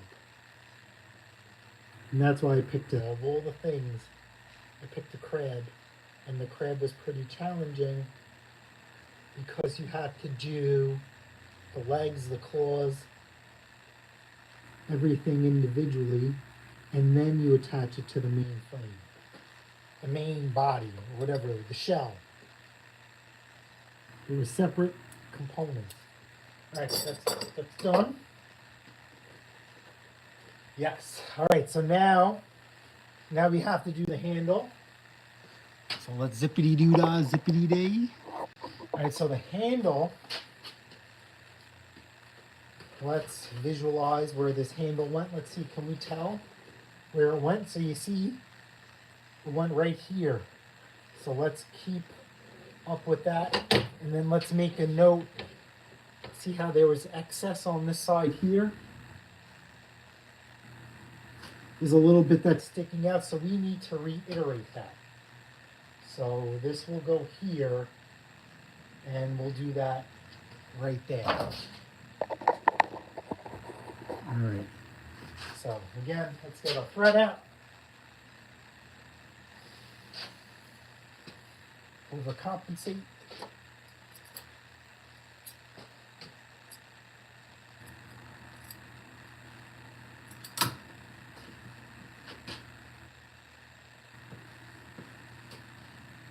And that's why I picked it. Of all the things, I picked a crab. And the crab was pretty challenging because you had to do the legs, the claws, everything individually, and then you attach it to the main frame, the main body, or whatever, the shell. They were separate components. All right, that's done. Yes. All right, so now we have to do the handle. So let's zippity-doo-dah, zippity-day. All right, so the handle, let's visualize where this handle went. Let's see, can we tell where it went? So you see, it went right here. So let's keep up with that. And then let's make a note. See how there was excess on this side here? There's a little bit that's sticking out, so we need to reiterate that. So this will go here, and we'll do that right there. All right. So again, let's get our thread out. Overcompensate.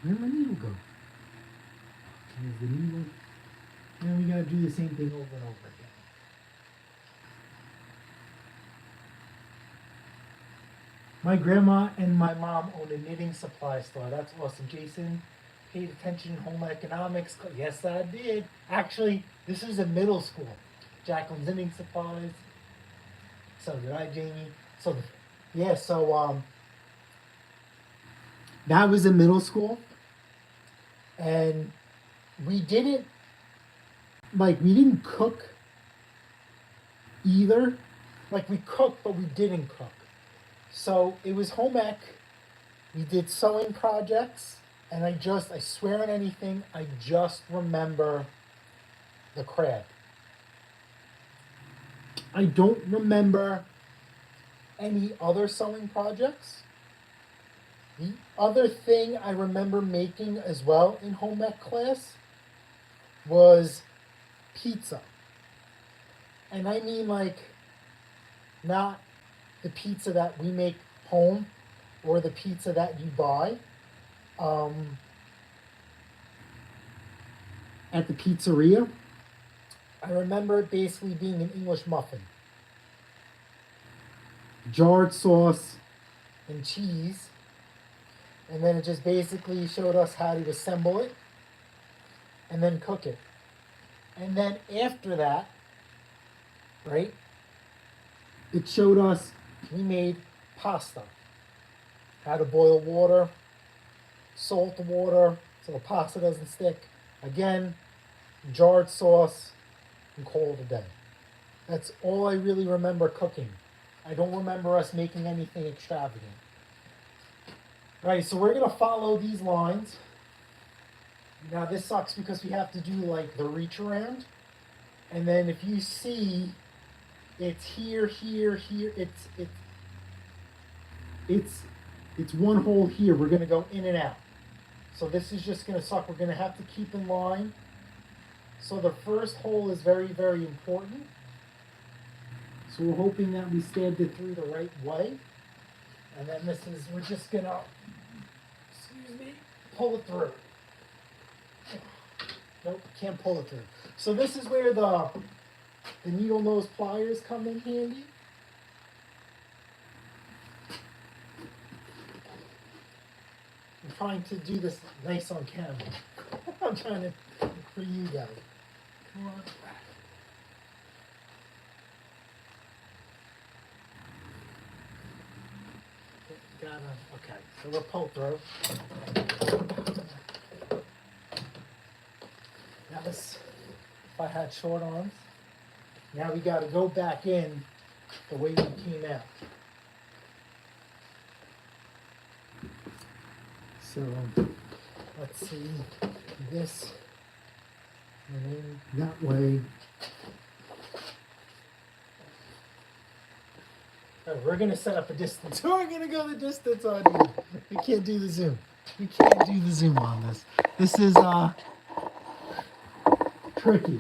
Where'd my needle go? There's the needle. And we gotta do the same thing over and over again. My grandma and my mom own a knitting supply store. That's awesome. Jason paid attention in home economics. Yes, I did. Actually, this is a middle school. Jacqueline's knitting supplies. So did I, Jamie. So, yeah, so that was in middle school. And we didn't cook either. Like we cooked, but we didn't cook. So it was home ec. We did sewing projects, and I swear on anything, I just remember the crab. I don't remember any other sewing projects. The other thing I remember making as well in home ec class was pizza. And I mean like not the pizza that we make home or the pizza that you buy at the pizzeria. I remember it basically being an English muffin. Jarred sauce and cheese. And then it just basically showed us how to assemble it and then cook it. And then after that, right, it showed us, we made pasta. How to boil water, salt the water so the pasta doesn't stick. Again, jarred sauce, and call it a day. That's all I really remember cooking. I don't remember us making anything extravagant. All right, so we're gonna follow these lines. Now this sucks because we have to do like the reach around. And then if you see, it's here, here, here, it's one hole here. We're gonna go in and out. So this is just gonna suck. We're gonna have to keep in line. So the first hole is very, very important. So we're hoping that we stabbed it through the right way. And then we're just gonna, pull it through. Nope, can't pull it through. So this is where the needle nose pliers come in handy. I'm trying to do this nice on camera. I'm trying to, for you guys. Come on. Okay, so we'll pull through. Now this, if I had short arms, Now we got to go back in the way we came out. So let's see this and then that way. Oh, we're gonna set up a distance. We're gonna go the distance on you. We can't do the zoom. We can't do the zoom on this. This is tricky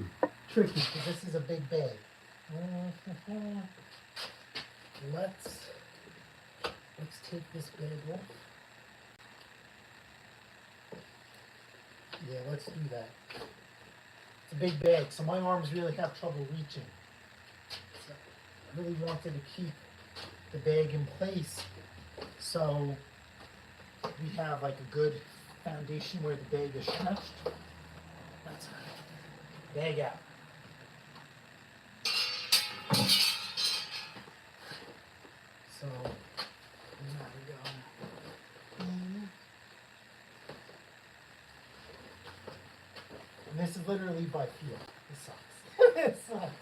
because this is a big bag. Let's take this bag off. Yeah, let's do that. It's a big bag, so my arms really have trouble reaching. So I really wanted to keep the bag in place so we have like a good foundation where the bag is stretched. Let's bag out. So now we go. And this is literally by feel. This sucks. It sucks.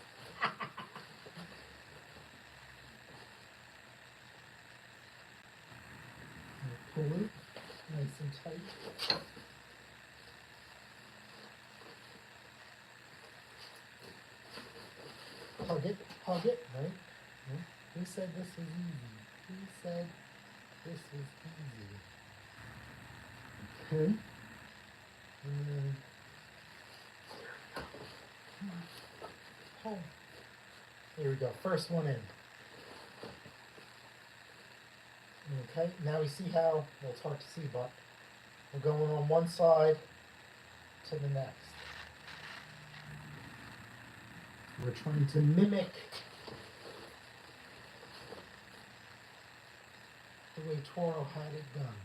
Pull it nice and tight. Hug it, right? Who said this was easy? Who said this was easy? Okay. And then, oh. Here we go, first one in. Okay, now we see how, well, it's hard to see, but we're going on one side to the next. We're trying to mimic the way Toro had it done.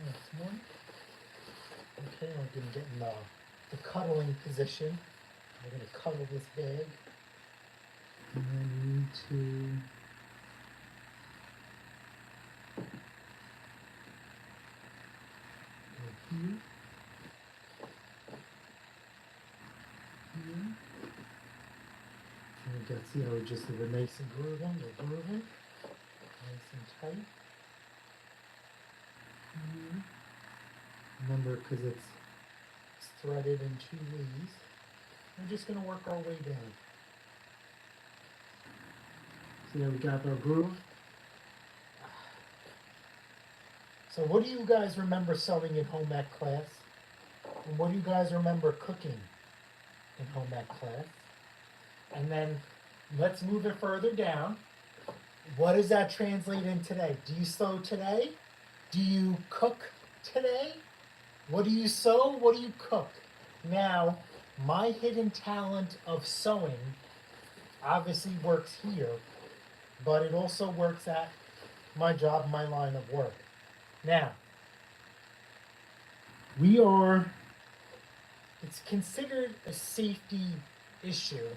Next one. Okay, we're going to get in the cuddling position. We're going to cuddle this bag. And then we need to go here. Here. And we got, see how we just did a nice and grooving, nice and tight. Here. Remember, because it's threaded in two ways, we're just going to work our way down. See how we got our groove? So what do you guys remember sewing in home ec class? And what do you guys remember cooking in home ec class? And then let's move it further down. What does that translate in today? Do you sew today? Do you cook today? What do you sew? What do you cook? Now, my hidden talent of sewing obviously works here, but it also works at my job, my line of work. Now, it's considered a safety issue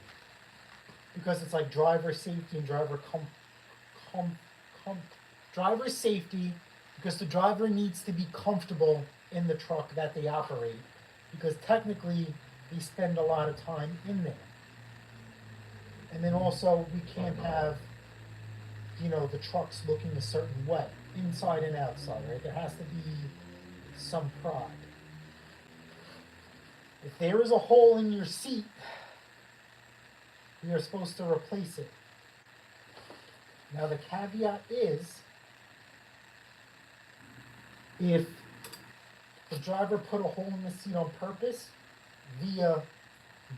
because it's like driver safety and driver safety because the driver needs to be comfortable in the truck that they operate because technically they spend a lot of time in there. And then also we can't have, the trucks looking a certain way, inside and outside, right? There has to be some pride. If there is a hole in your seat, we are supposed to replace it. Now the caveat is, if the driver put a hole in the seat on purpose via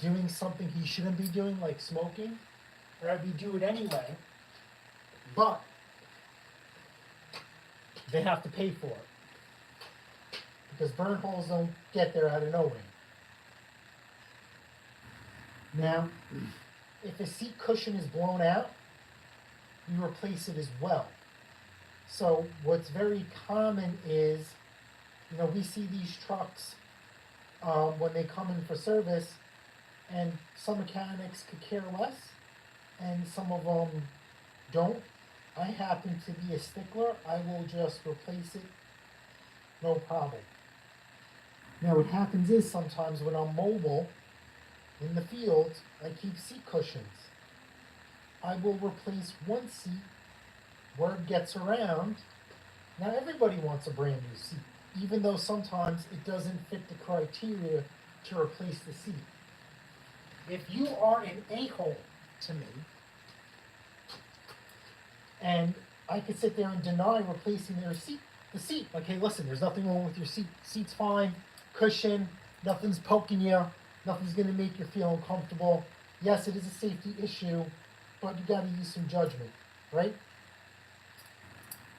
doing something he shouldn't be doing, like smoking, or we do it anyway, but they have to pay for it because burn holes don't get there out of nowhere. Now, if a seat cushion is blown out, you replace it as well. So what's very common is, we see these trucks when they come in for service, and some mechanics could care less, and some of them don't. I happen to be a stickler, I will just replace it, no problem. Now what happens is sometimes when I'm mobile in the field, I keep seat cushions. I will replace one seat, word gets around. Now everybody wants a brand new seat, even though sometimes it doesn't fit the criteria to replace the seat. If you are an a-hole to me, and I could sit there and deny replacing the seat. Like, hey, listen, there's nothing wrong with your seat. Seat's fine, cushion, nothing's poking you, nothing's gonna make you feel uncomfortable. Yes, it is a safety issue, but you gotta use some judgment, right?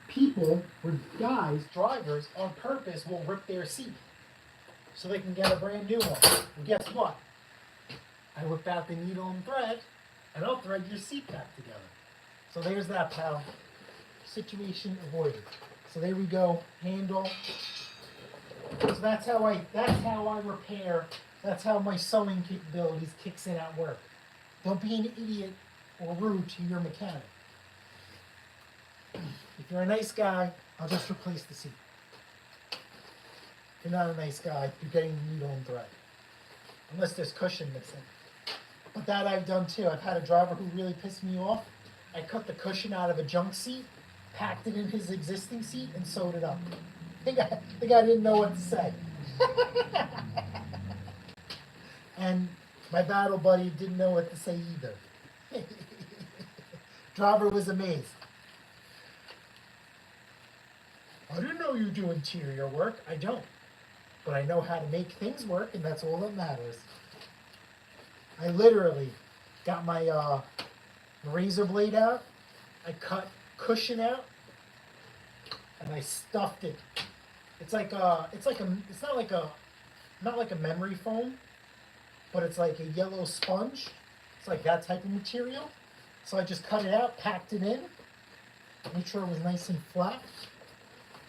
People, or guys, drivers, on purpose will rip their seat so they can get a brand new one. And guess what? I whip out the needle and thread, and I'll thread your seat back together. So there's that, pal. Situation avoided. So there we go. Handle. So that's how I repair. That's how my sewing capabilities kicks in at work. Don't be an idiot or rude to your mechanic. If you're a nice guy, I'll just replace the seat. If you're not a nice guy, you're getting the needle and thread. Unless there's cushion missing. But that I've done too. I've had a driver who really pissed me off. I cut the cushion out of a junk seat, packed it in his existing seat, and sewed it up. The guy didn't know what to say. And my battle buddy didn't know what to say either. Driver was amazed. I didn't know you do interior work. I don't. But I know how to make things work, and that's all that matters. I literally got my razor blade out. I cut cushion out, and I stuffed it. It's not like a memory foam, but it's like a yellow sponge. It's like that type of material. So I just cut it out, packed it in, made sure it was nice and flat.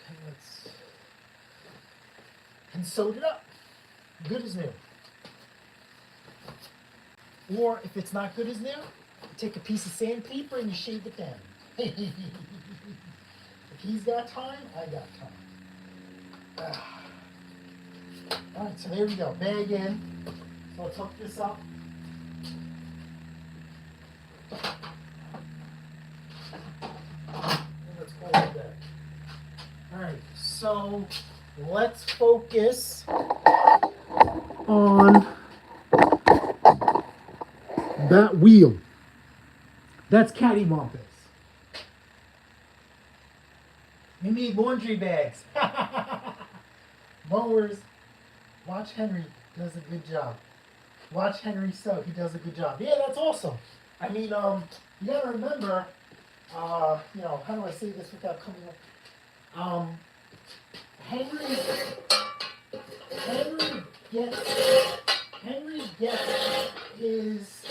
Okay, and sewed it up. Good as new. Or if it's not good as new, you take a piece of sandpaper and you shave it down. If he's got time, I got time. Alright, so there we go. Bag in. So let's hook this up. And let's call it there. Alright, so let's focus on that wheel. That's cattywampus. We need laundry bags. Mowers. Watch Henry does a good job. Watch Henry sew. He does a good job. Yeah, that's awesome. I mean, you gotta remember, how do I say this without coming up? Henry gets his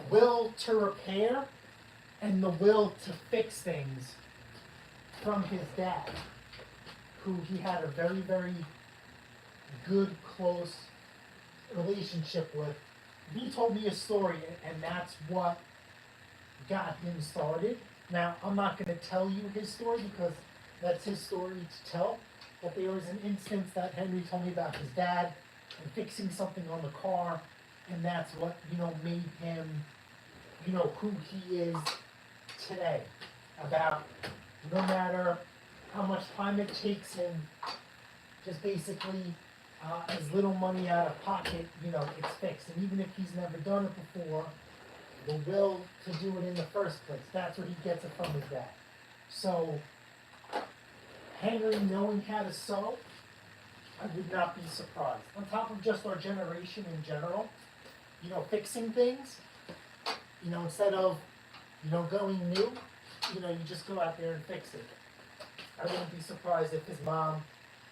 will to repair and the will to fix things from his dad, who he had a very, very good, close relationship with. He told me a story, and that's what got him started. Now, I'm not going to tell you his story because that's his story to tell, but there was an instance that Henry told me about his dad and fixing something on the car, and that's what, made him, who he is today. About no matter how much time it takes him, just basically as little money out of pocket, it's fixed. And even if he's never done it before, the will to do it in the first place, that's where he gets it from his dad. So, Henry knowing how to sew, I would not be surprised. On top of just our generation in general, fixing things, instead of, going new, you just go out there and fix it. I wouldn't be surprised if his mom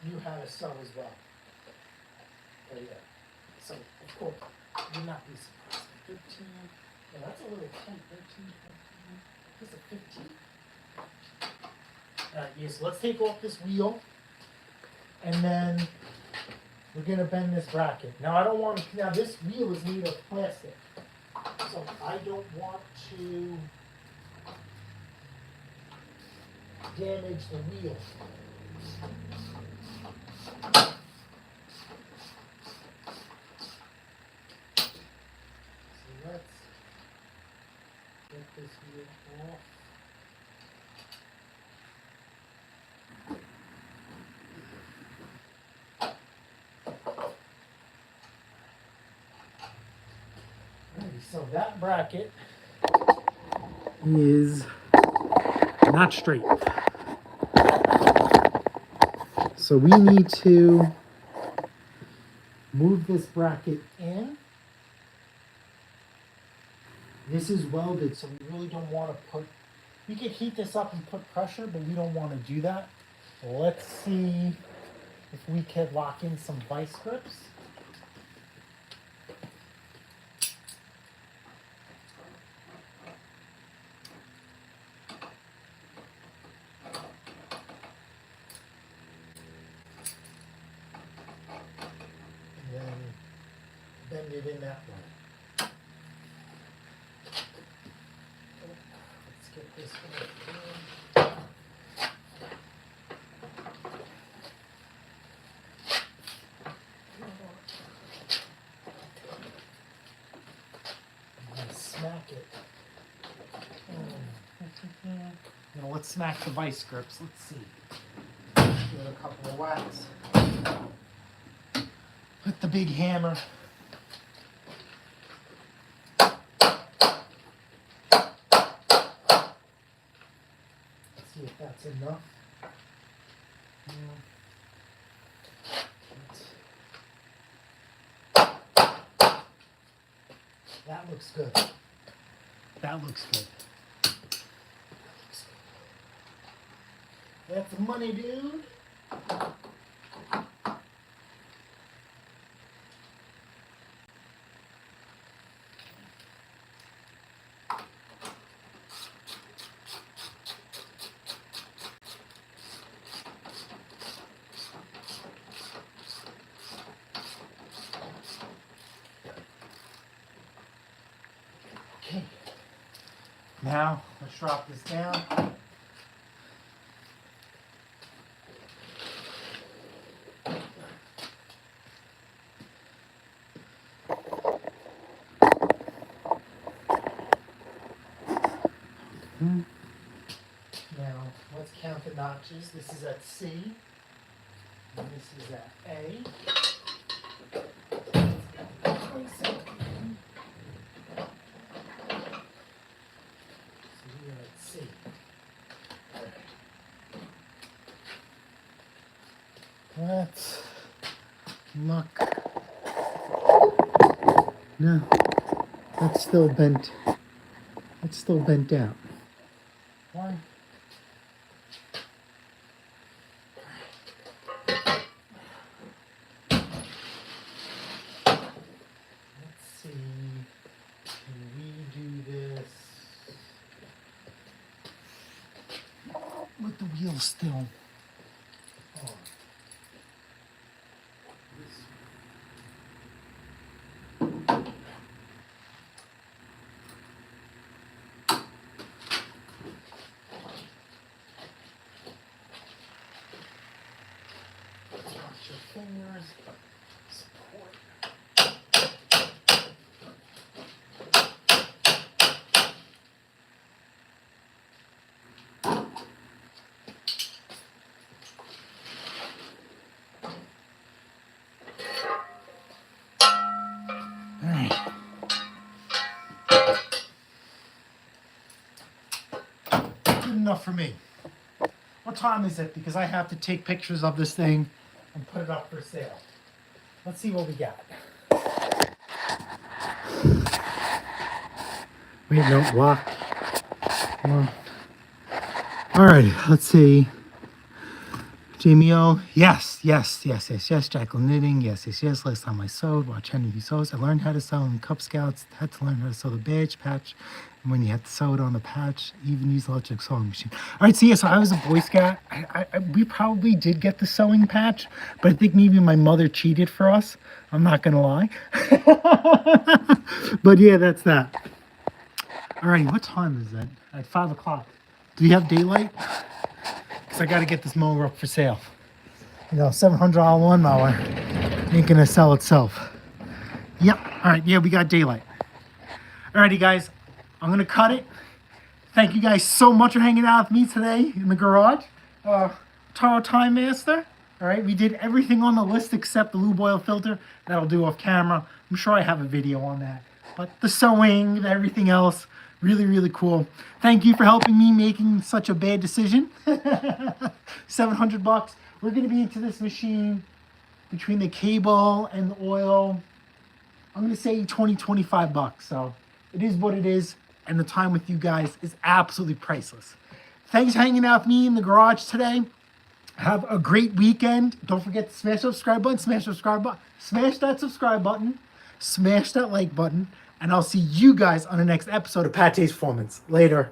knew how to sew as well. But yeah. So, of course, would not be surprised. 15. Yeah, that's a little tight. 13, 14. This is a 15. Alright, yeah, so let's take off this wheel. And then we're going to bend this bracket. Now, this wheel is made of plastic. So I don't want to damage the wheel. So let's get this wheel off. So that bracket is not straight. So we need to move this bracket in. This is welded, so we really don't want to put, we could heat this up and put pressure, but we don't want to do that. Let's see if we could lock in some vice grips. Bend it in that way. Let's get this one in. And smack it. Now let's smack the vice grips. Let's see. Give it a couple of whacks. With the big hammer. See if that's enough. That looks good. That looks good. That's money, dude. Okay, now let's drop this down. Now let's count the notches. This is at C, and this is at A. Let's look. No, that's still bent. It's still bent out. Why? Let's see. Can we do this with the wheel still on? Watch your fingers. Support. All right. Good enough for me. What time is it? Because I have to take pictures of this thing and put it up for sale. Let's see what we got. Wait, no, lock. Come on. All right, let's see. Jamie O, yes. Jacqueline Knitting, yes. Last time I sewed, watch Henry sews. I learned how to sew in Cub Scouts. Had to learn how to sew the badge patch. And when you had to sew it on the patch, even use electric sewing machine. All right, so I was a Boy Scout. We probably did get the sewing patch, but I think maybe my mother cheated for us. I'm not gonna lie. But yeah, that's that. Alrighty, what time is it? At 5 o'clock. Do we have daylight? Because I got to get this mower up for sale. You know, $700 lawnmower ain't going to sell itself. Yep. All right. Yeah, we got daylight. Alrighty, guys. I'm going to cut it. Thank you guys so much for hanging out with me today in the garage. Toro Timemaster. All right. We did everything on the list except the lube oil filter. That'll do off camera. I'm sure I have a video on that. But the sewing and everything else, really, really cool. Thank you for helping me making such a bad decision. $700. We're going to be into this machine between the cable and the oil. I'm going to say 20, 25 bucks. So it is what it is. And the time with you guys is absolutely priceless. Thanks for hanging out with me in the garage today. Have a great weekend. Don't forget to smash that subscribe button, smash that subscribe button, smash that subscribe button, smash that like button, and I'll see you guys on the next episode of Pat Taste Performance. Later.